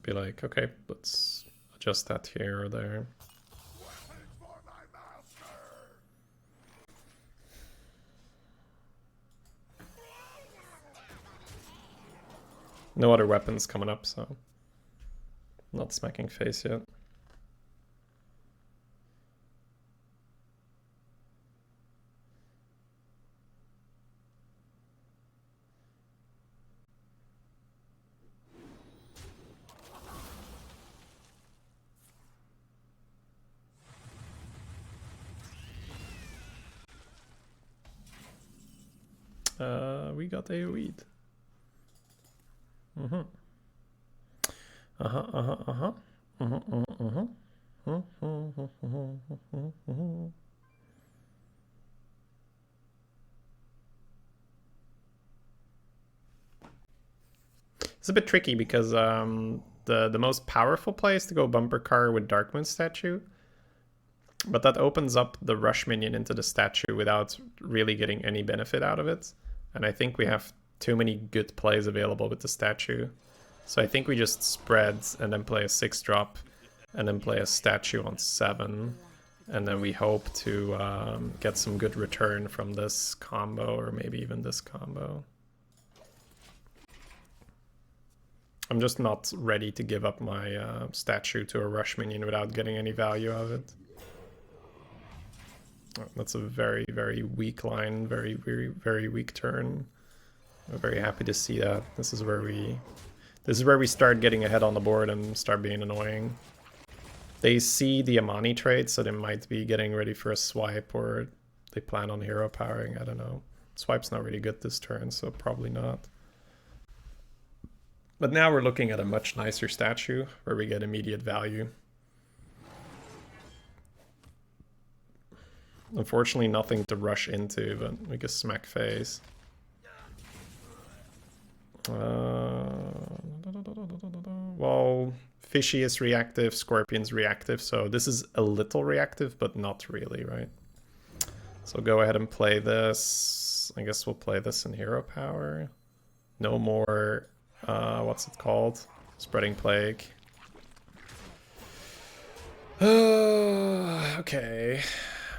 be like, okay, let's adjust that here or there. No other weapons coming up, so not smacking face yet. We got AoE'd. It's a bit tricky because the most powerful play is to go bumper car with Darkmoon statue. But that opens up the rush minion into the statue without really getting any benefit out of it. And I think we have too many good plays available with the statue. So I think we just spread and then play a 6-drop and then play a statue on 7. And then we hope to get some good return from this combo or maybe even this combo. I'm just not ready to give up my statue to a rush minion without getting any value out of it. Oh, that's a very, very weak line, very, very, very weak turn. I'm very happy to see that. This is where we start getting ahead on the board and start being annoying. They see the Amani trade, so they might be getting ready for a swipe, or they plan on hero powering, I don't know. Swipe's not really good this turn, so probably not. But now we're looking at a much nicer statue where we get immediate value. Unfortunately, nothing to rush into, but we can smack face. Well, Fishy is reactive, Scorpion's reactive, so this is a little reactive, but not really, right? So go ahead and play this. I guess we'll play this in hero power. No more, what's it called? Spreading Plague. Okay.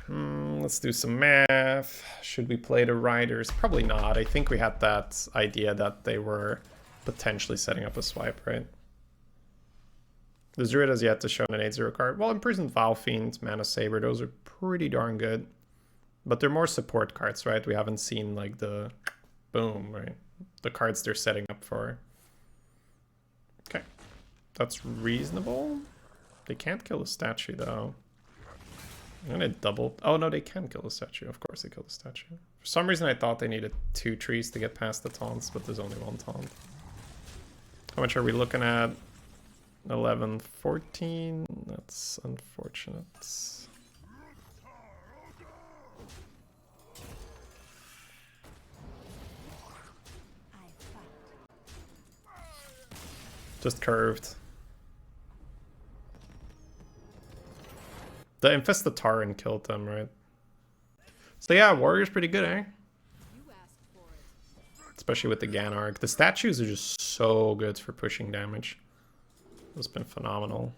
Let's do some math. Should we play the Riders? Probably not. I think we had that idea that they were potentially setting up a swipe, right? The Druid has yet to show an 8-0 card. Well, Imprisoned Valfiend, Mana Saber, those are pretty darn good. But they're more support cards, right? We haven't seen like the boom, right? The cards they're setting up for. Okay. That's reasonable. They can't kill the statue though. I'm gonna double. Oh no, they can kill the statue. Of course they kill the statue. For some reason I thought they needed 2 trees to get past the taunts, but there's only 1 taunt. How much are we looking at? 11, 14. That's unfortunate. Just curved. The infested Taran killed them, right? So yeah, Warrior's pretty good, eh? Especially with the Ganark. The statues are just so good for pushing damage. It's been phenomenal.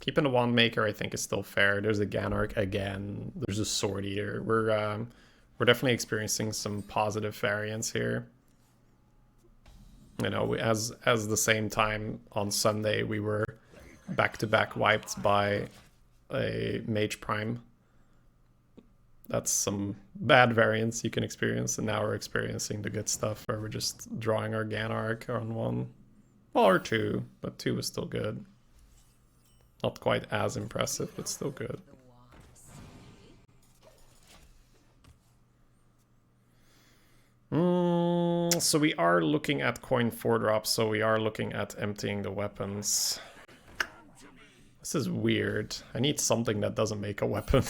Keeping the Wand Maker, I think, is still fair. There's a Ganark again. There's a Sword Eater. We're definitely experiencing some positive variance here. You know, as the same time on Sunday we were back-to-back wiped by a Mage Prime. That's some bad variance you can experience, and now we're experiencing the good stuff where we're just drawing our Ganark on 1. Well, or 2, but 2 was still good. Not quite as impressive, but still good. So we are looking at coin 4-drop, so we are looking at emptying the weapons. This is weird. I need something that doesn't make a weapon.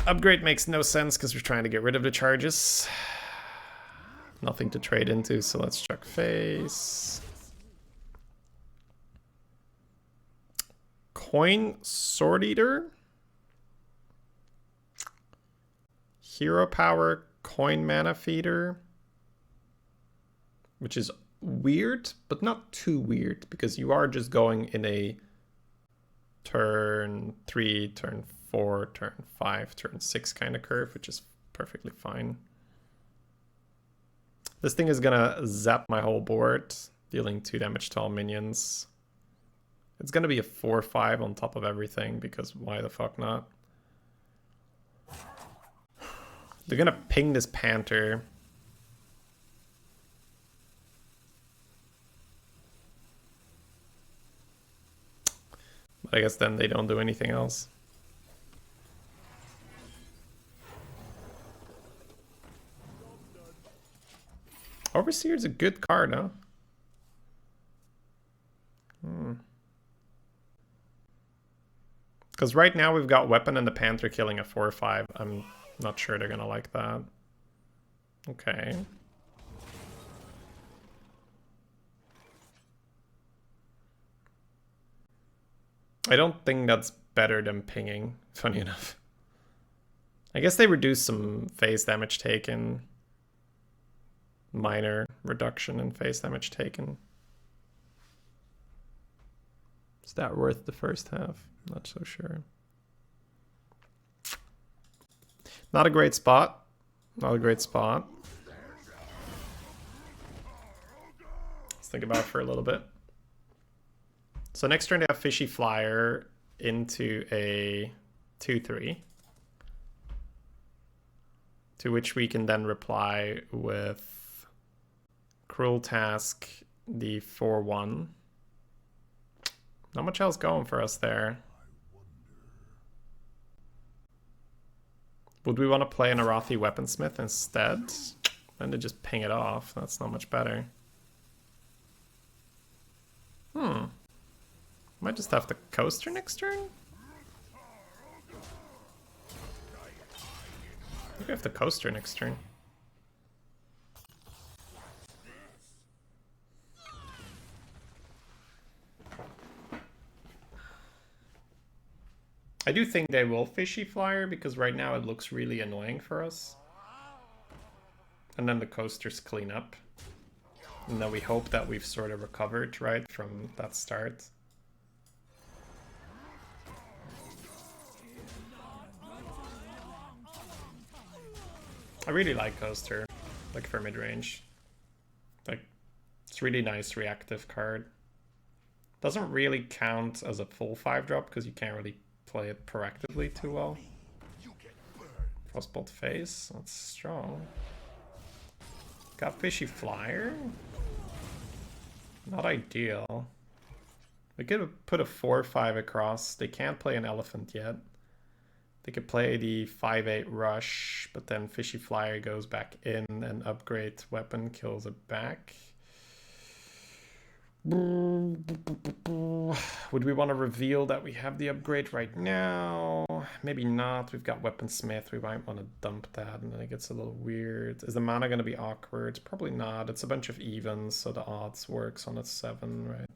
Upgrade makes no sense because we're trying to get rid of the charges. Nothing to trade into, so let's check face. Coin Sword Eater. Hero Power Coin Mana Feeder. Which is weird, but not too weird, because you are just going in a turn 3, turn 4, turn 5, turn 6 kind of curve, which is perfectly fine. This thing is gonna zap my whole board, dealing 2 damage to all minions. It's gonna be a 4-5 on top of everything, because why the fuck not? They're gonna ping this Panther. But I guess then they don't do anything else. Overseer is a good card, huh? Because right now we've got Weapon and the Panther killing a 4-5. I'm not sure they're gonna like that. Okay. I don't think that's better than pinging, funny enough. I guess they reduce some phase damage taken. Minor reduction in phase damage taken. Is that worth the first half? Not so sure. Not a great spot. Not a great spot. Let's think about it for a little bit. So next turn they have Fishy Flyer into a 2-3. To which we can then reply with Cruel Task, the 4-1. Not much else going for us there. Would we want to play an Arathi Weaponsmith instead? And to just ping it off. That's not much better. Might just have to coaster next turn? Maybe I have to coaster next turn. I do think they will Fishy Flyer because right now it looks really annoying for us. And then the coasters clean up. And then we hope that we've sort of recovered, right, from that start. I really like Coaster, like for mid-range. Like, it's really nice reactive card. Doesn't really count as a full 5-drop because you can't really play it proactively too well. Frostbolt Face, that's strong. Got Fishy Flyer. Not ideal. We could put a 4-5 across. They can't play an elephant yet. They could play the 5-8 rush, but then Fishy Flyer goes back in and upgrade weapon kills it back. Would we want to reveal that we have the upgrade right now? Maybe not. We've got Weaponsmith. We might want to dump that, and then it gets a little weird. Is the mana going to be awkward? Probably not. It's a bunch of evens, so the odds works on a 7, right?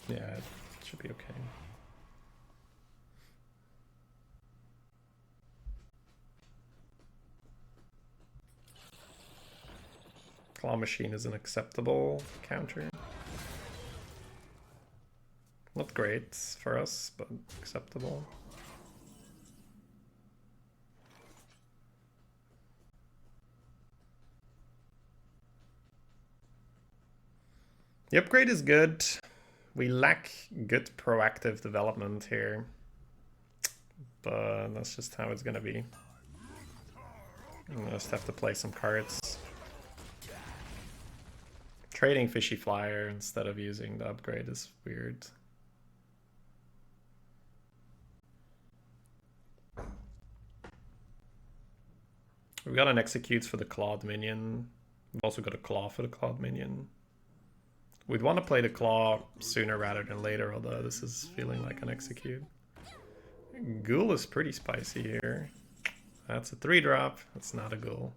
Yeah, it should be okay. Claw Machine is an acceptable counter. Not great for us, but acceptable. The upgrade is good. We lack good proactive development here. But that's just how it's gonna be. I just have to play some cards. Trading Fishy Flyer instead of using the upgrade is weird. We've got an Executes for the Clawed Minion. We've also got a Claw for the Clawed Minion. We'd want to play the Claw sooner rather than later, although this is feeling like an Execute. Ghoul is pretty spicy here. That's a 3-drop. That's not a Ghoul.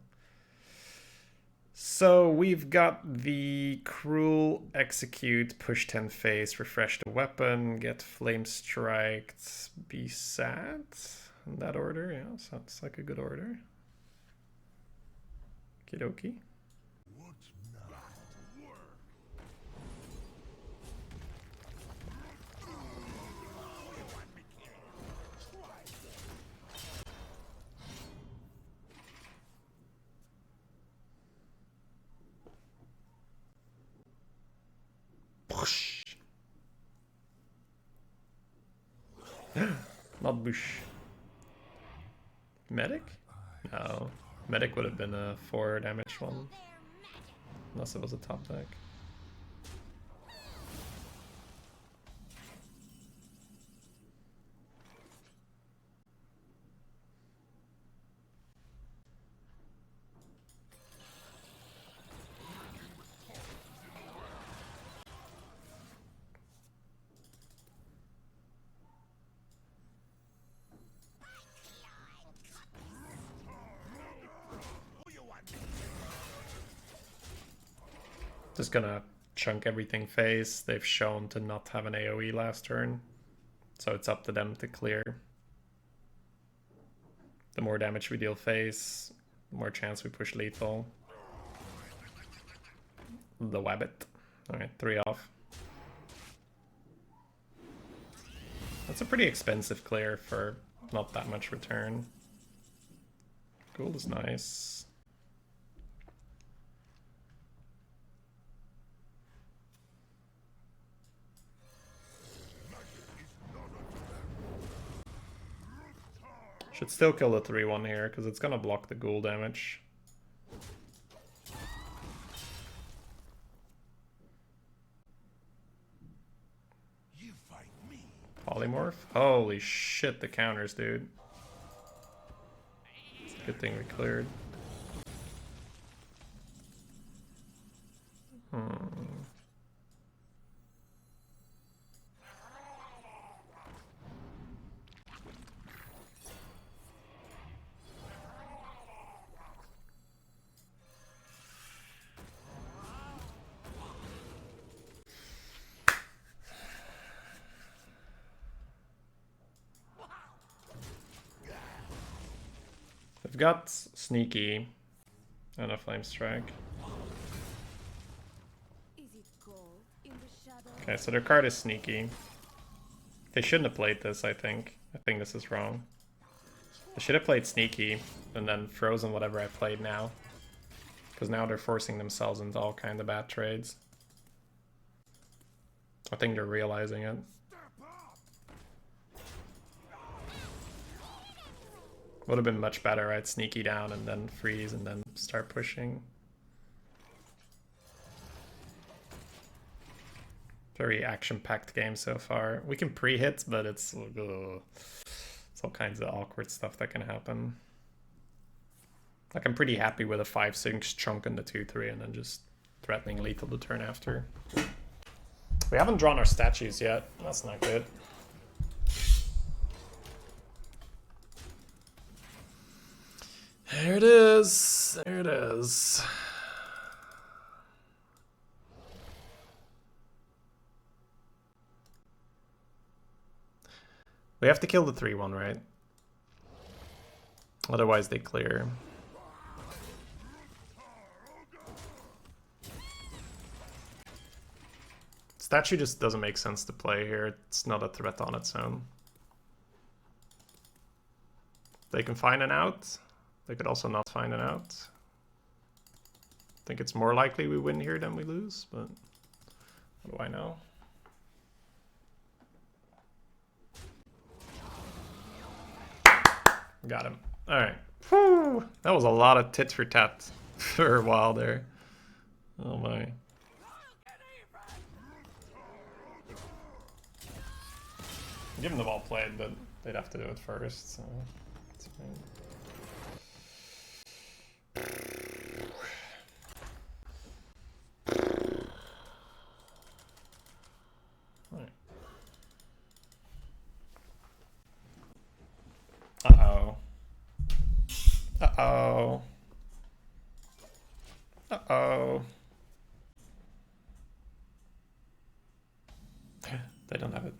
So we've got the Cruel Execute, push 10 face, refresh the weapon, get Flame Striked, be sad. In that order, yeah, sounds like a good order. Okie dokie. Not Bush. Medic? No. Medic would have been a 4 damage one. Unless it was a top deck. Just gonna chunk everything face. They've shown to not have an AoE last turn. So it's up to them to clear. The more damage we deal face, the more chance we push lethal. The Wabbit. Alright, 3 off. That's a pretty expensive clear for not that much return. Gold is nice. Should still kill the 3-1 here, because it's gonna block the ghoul damage. You fight me. Polymorph? Holy shit, the counters, dude. It's a good thing we cleared. We've got Sneaky and a Flame Strike. Okay, so their card is Sneaky. They shouldn't have played this, I think. I think this is wrong. They should have played Sneaky and then frozen whatever I played now. Because now they're forcing themselves into all kind of bad trades. I think they're realizing it. Would have been much better, right? Sneaky down and then freeze and then start pushing. Very action-packed game so far. We can pre-hit, but it's all kinds of awkward stuff that can happen. Like, I'm pretty happy with a 5-6 chunk in the 2-3 and then just threatening lethal the turn after. We haven't drawn our statues yet. That's not good. There it is. There it is. We have to kill the 3-1, right? Otherwise they clear. Statue just doesn't make sense to play here. It's not a threat on its own. They can find an out. They could also not find an out. I think it's more likely we win here than we lose, but what do I know? Got him. Alright. Whew. That was a lot of tit for tat for a while there. Oh my. Give them the ball played, but they'd have to do it first, so it's fine. Uh-oh. Uh-oh. Uh-oh. They don't have it.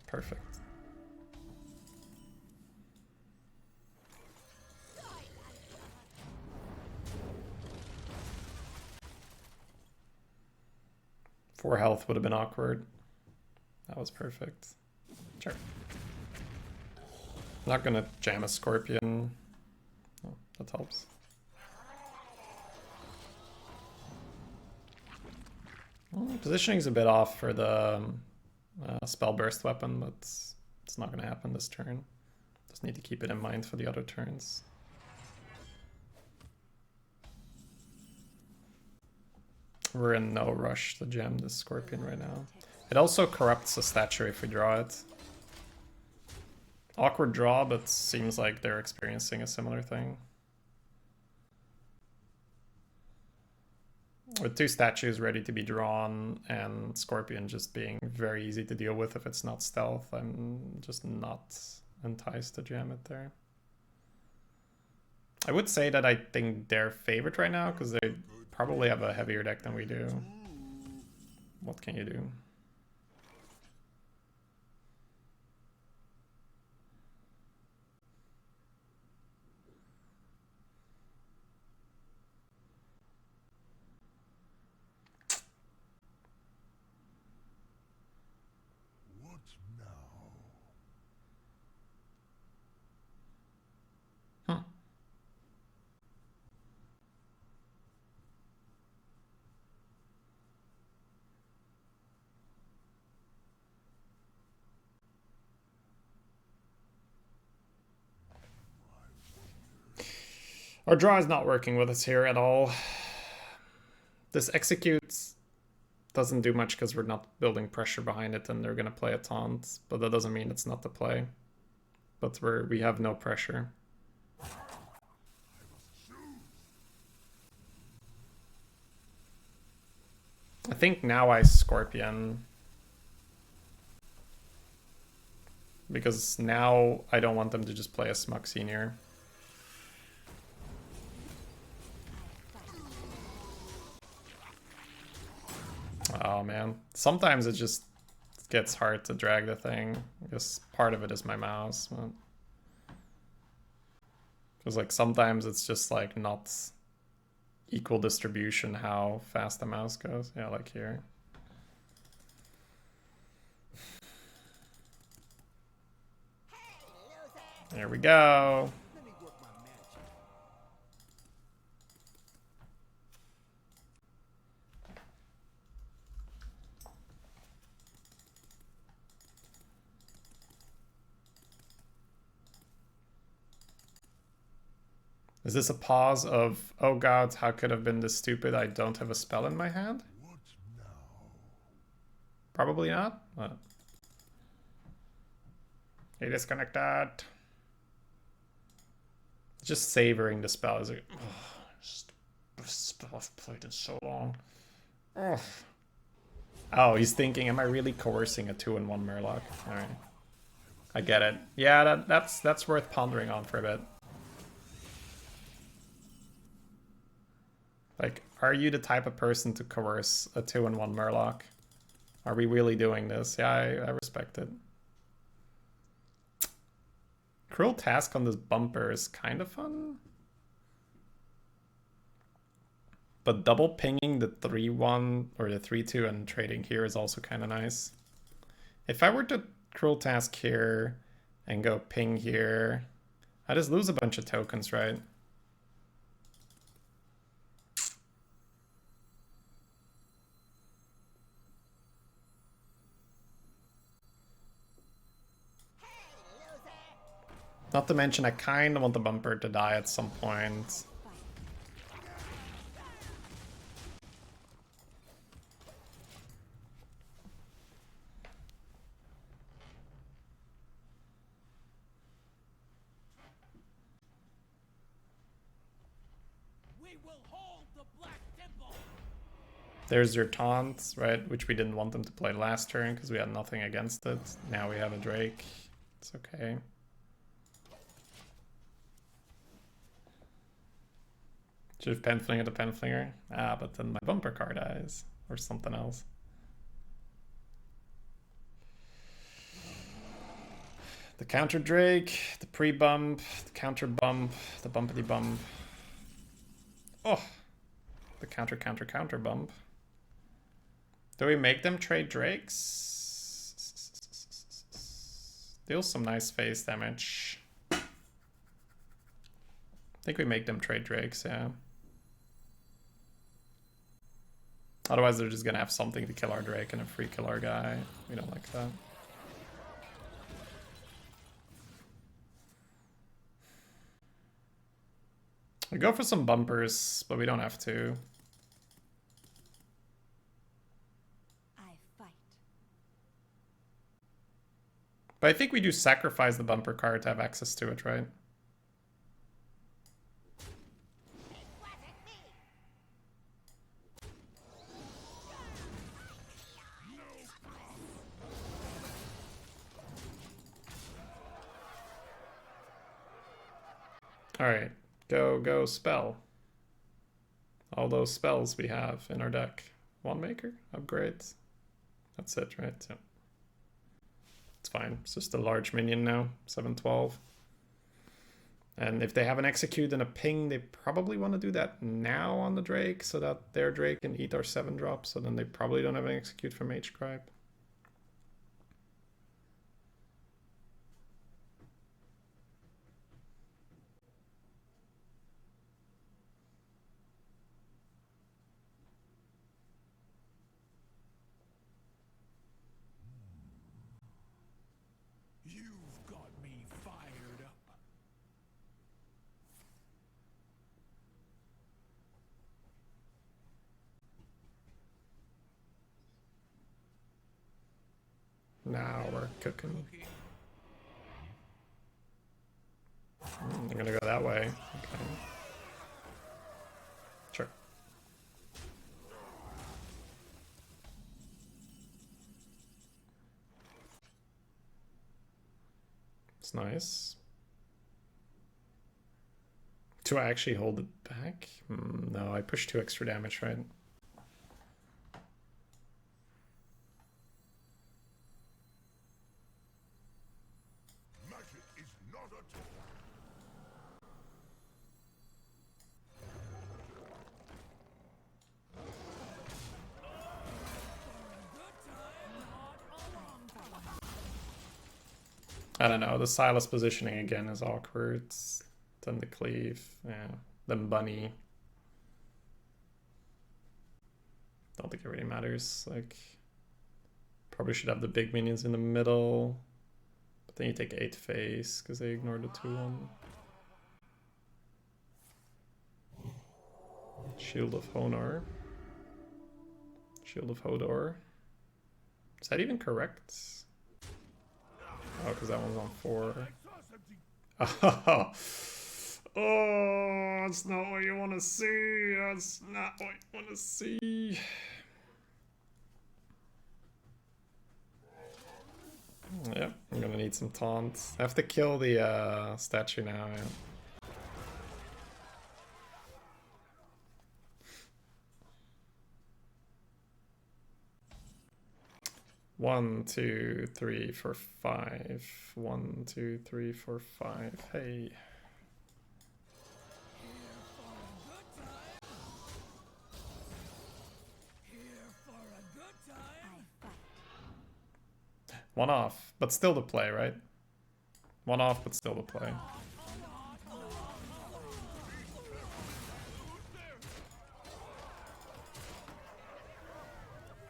Perfect. Four health would have been awkward. That was perfect. Sure. Not gonna jam a Scorpion. Oh, that helps. Positioning's a bit off for the spell burst weapon, but it's not gonna happen this turn. Just need to keep it in mind for the other turns. We're in no rush to jam this Scorpion right now. It also corrupts a statue if we draw it. Awkward draw, but seems like they're experiencing a similar thing. With two statues ready to be drawn and Scorpion just being very easy to deal with if it's not stealth, I'm just not enticed to jam it there. I would say that I think they're favorite right now because they probably have a heavier deck than we do. What can you do? What now? Huh. Our draw is not working with us here at all. This executes doesn't do much because we're not building pressure behind it and they're going to play a taunt, but that doesn't mean it's not the play. But we have no pressure. I think now I Scorpion. Because now I don't want them to just play a Smug Senior. Oh man, sometimes it just gets hard to drag the thing. I guess part of it is my mouse. Because like sometimes it's just like not equal distribution how fast the mouse goes. Yeah, like here. There we go. Is this a pause of, oh god, how could I have been this stupid? I don't have a spell in my hand? What now? Probably not. What? He disconnected. Just savoring the spell is like, oh, just best spell I've played in so long. Ugh. Oh, he's thinking, am I really coercing a 2-in-1 Murloc? Alright. I get it. Yeah, that's worth pondering on for a bit. Like, are you the type of person to coerce a 2-in-1 Murloc? Are we really doing this? Yeah, I respect it. Cruel Task on this bumper is kind of fun. But double pinging the 3-1 or the 3-2 and trading here is also kind of nice. If I were to Cruel Task here and go ping here, I just lose a bunch of tokens, right? Not to mention, I kind of want the bumper to die at some point. We will hold the Black Temple. There's your taunts, right? Which we didn't want them to play last turn because we had nothing against it. Now we have a Drake. It's okay. Should have Penflinger to Penflinger. Ah, but then my bumper card dies. Or something else. The counter Drake, the pre-bump, the counter bump, the bumpity bump. Oh! The counter bump. Do we make them trade Drakes? Deal some nice face damage. think we make them trade drakes, yeah. Otherwise they're just gonna have something to kill our drake and a free kill our guy. We don't like that. We go for some bumpers, but we don't have to. I fight. But I think we do sacrifice the bumper card to have access to it, right? Alright, go spell. All those spells we have in our deck. Wand Maker, upgrade. That's it, right? Yeah. It's fine. It's just a large minion now, 7/12. And if they have an execute and a ping, they probably want to do that now on the Drake so that their Drake can eat our 7-drop, so then they probably don't have an execute from H-Scribe. You've got me fired up. Now we're cooking. I'm gonna go that way. Okay. Sure. It's nice. Do I actually hold it back? No, I push 2 extra damage, right? Magic is not a tool. I don't know, the Silas positioning again is awkward. Then the cleave, yeah. Then bunny. Don't think it really matters. Like, probably should have the big minions in the middle. But then you take 8 face because they ignore the 2-1. Shield of Honor. Shield of Hodor. Is that even correct? Oh, because that one's on 4. Oh, oh, that's not what you want to see. That's not what you want to see. Yep, I'm gonna need some taunts. I have to kill the statue now. Yeah. One, 2, 3, 4, 5. 1, 2, 3, 4, 5. Hey. One off, but still the play, right? One off, but still the play.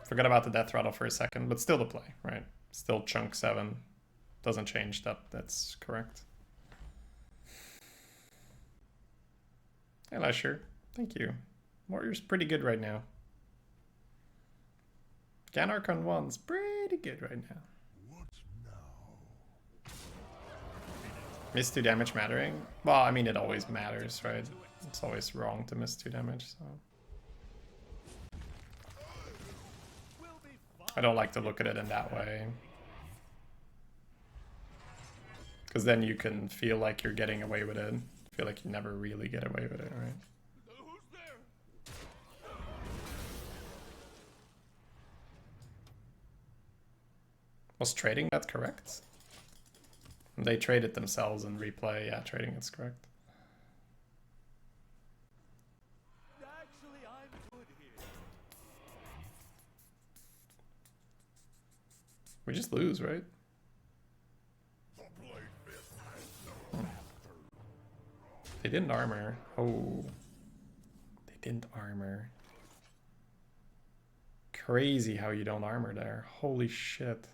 Forgot about the death rattle for a second, but still the play, right? Still chunk 7. Doesn't change that, that's correct. Hey Lasher, thank you. Warrior's pretty good right now. Ganark on 1's pretty good right now. What now? Miss 2 damage mattering? Well, I mean, it always matters, right? It's always wrong to miss 2 damage, so... I don't like to look at it in that way. Because then you can feel like you're getting away with it. Feel like you never really get away with it, right? Who's there? Was trading that correct? They traded themselves in replay. Yeah, trading is correct. Actually, I'm good here. We just lose, right? They didn't armor. Oh. They didn't armor. Crazy how you don't armor there. Holy shit.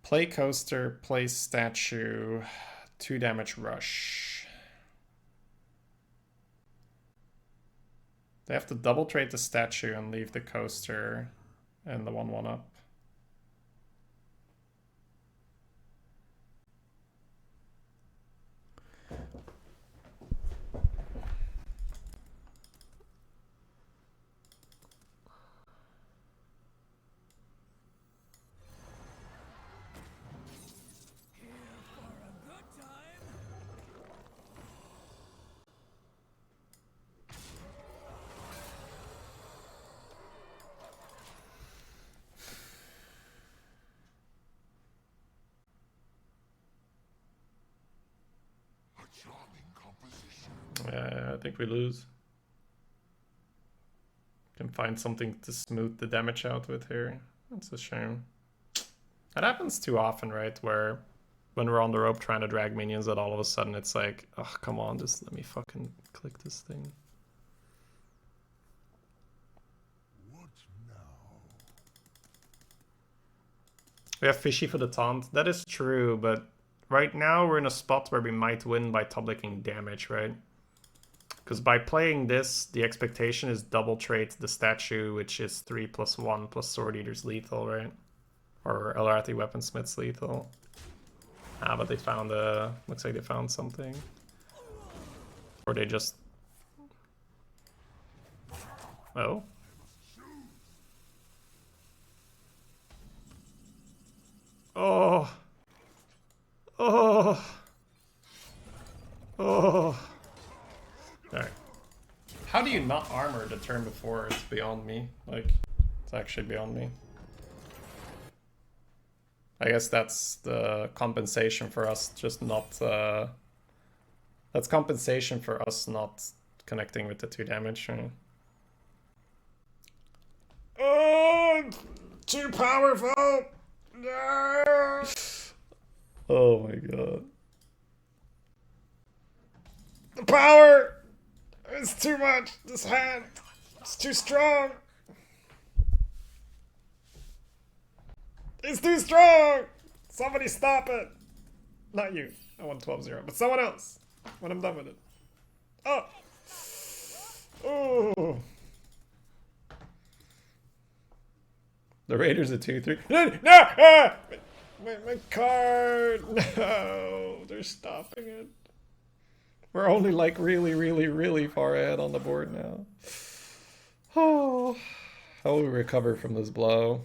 Play coaster, play statue, 2 damage rush. They have to double trade the statue and leave the coaster and the 1/1 up. Yeah, I think we lose. Can find something to smooth the damage out with here. That's a shame. That happens too often, right? Where when we're on the rope trying to drag minions, that all of a sudden it's like, oh, come on, just let me fucking click this thing. What now? We have Fishy for the taunt. That is true, but right now we're in a spot where we might win by publicing damage, right? Because by playing this, the expectation is double trade the statue, which is 3+1 plus Sword Eater's lethal, right? Or Elrati Weaponsmith's lethal. Ah, but they found looks like they found something. Or they just... Oh? Oh! Oh! Oh! Alright. How do you not armor the turn before? It's beyond me. Like, it's actually beyond me. I guess that's the compensation for us just not... that's compensation for us not connecting with the 2 damage. Right? Oh! Too powerful! No! Oh my god. The power! It's too much! This hand! It's too strong! It's too strong! Somebody stop it! Not you. I want 12-0, but someone else! When I'm done with it. Oh! Oh! The Raiders are 2-3. No! Ah! My card! No! They're stopping it. We're only like really far ahead on the board now. Oh, how will we recover from this blow?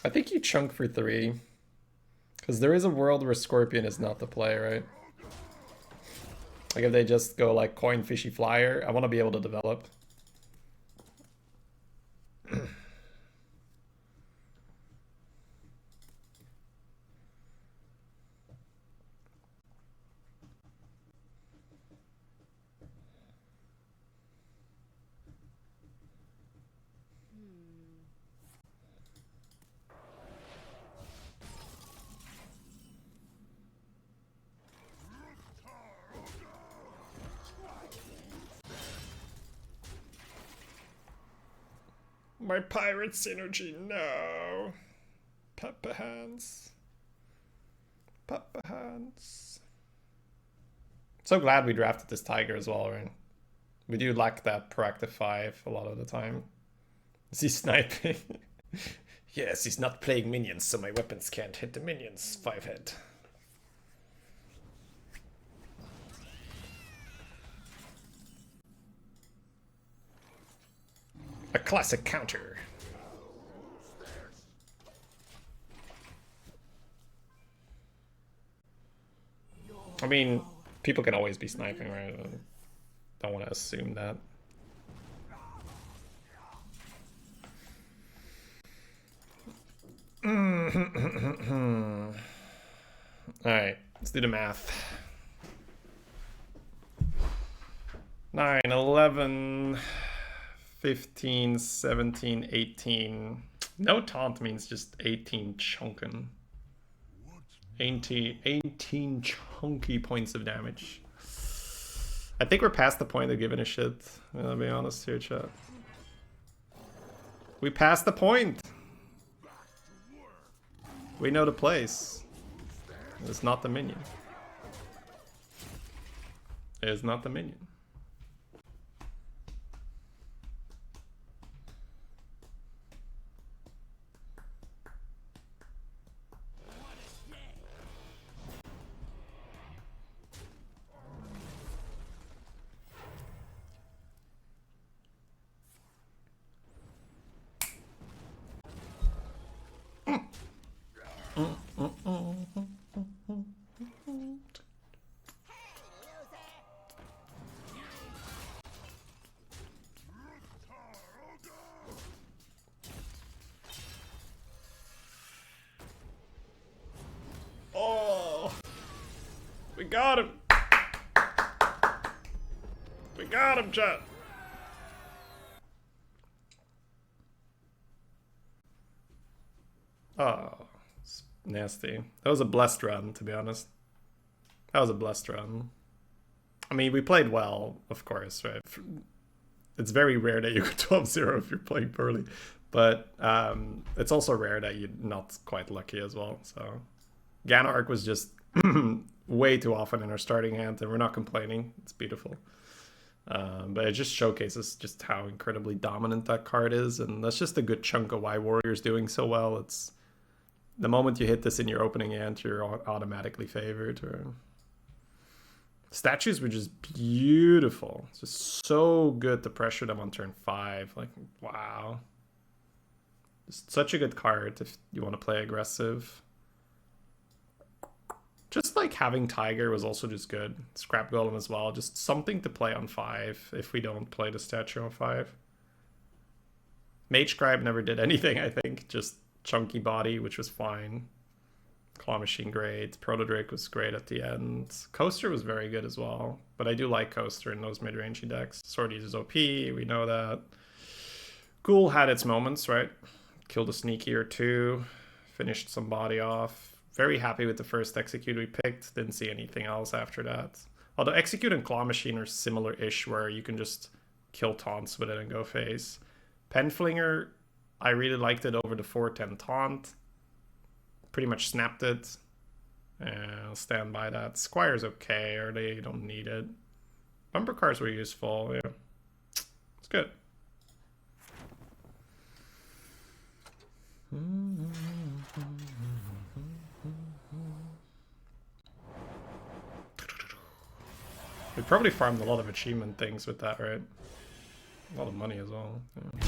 I think you chunk for 3. Because there is a world where Scorpion is not the play, right? Like if they just go like coin fishy flyer, I want to be able to develop. My pirate synergy, no. Pepper hands. Pepper hands. So glad we drafted this tiger as well, right? We do lack that proactive 5 a lot of the time. Is he sniping? Yes, he's not playing minions, so my weapons can't hit the minions. 5 head. A classic counter. I mean, people can always be sniping, right? I don't want to assume that. Alright, let's do the math. 9, 11... 15, 17, 18. No taunt means just 18 chunkin'. 18 chunky points of damage. I think we're past the point of giving a shit. I'll be honest here, chat. We passed the point. We know the place. It's not the minion. It's not the minion. Oh, we got him. We got him, chat. Oh, it's nasty. That was a blessed run, to be honest. That was a blessed run. I mean, we played well, of course, right? It's very rare that you go 12-0 if you're playing poorly. But it's also rare that you're not quite lucky as well. So Ganark was just way too often in our starting hand, and we're not complaining. It's beautiful. But it just showcases just how incredibly dominant that card is, and that's just a good chunk of why Warrior's doing so well. It's the moment you hit this in your opening hand, you're automatically favored. Statues were just beautiful. It's just so good to pressure them on turn 5. Like, wow. Just such a good card if you want to play aggressive. Just like having Tiger was also just good. Scrap Golem as well. Just something to play on 5 if we don't play the statue on 5. Mage Scribe never did anything, I think. Just chunky body, which was fine. Claw Machine great. Proto-Drake was great at the end. Coaster was very good as well. But I do like Coaster in those mid-rangey decks. Sword uses OP, we know that. Ghoul had its moments, right? Killed a sneaky or two. Finished some body off. Very happy with the first Execute we picked. Didn't see anything else after that. Although Execute and Claw Machine are similar-ish, where you can just kill taunts with it and go face. Penflinger, I really liked it over the 4-10 taunt. Pretty much snapped it. I'll stand by that. Squire's okay, or they don't need it. Bumper cars were useful, yeah. It's good. We probably farmed a lot of achievement things with that, right? A lot of money as well. Yeah.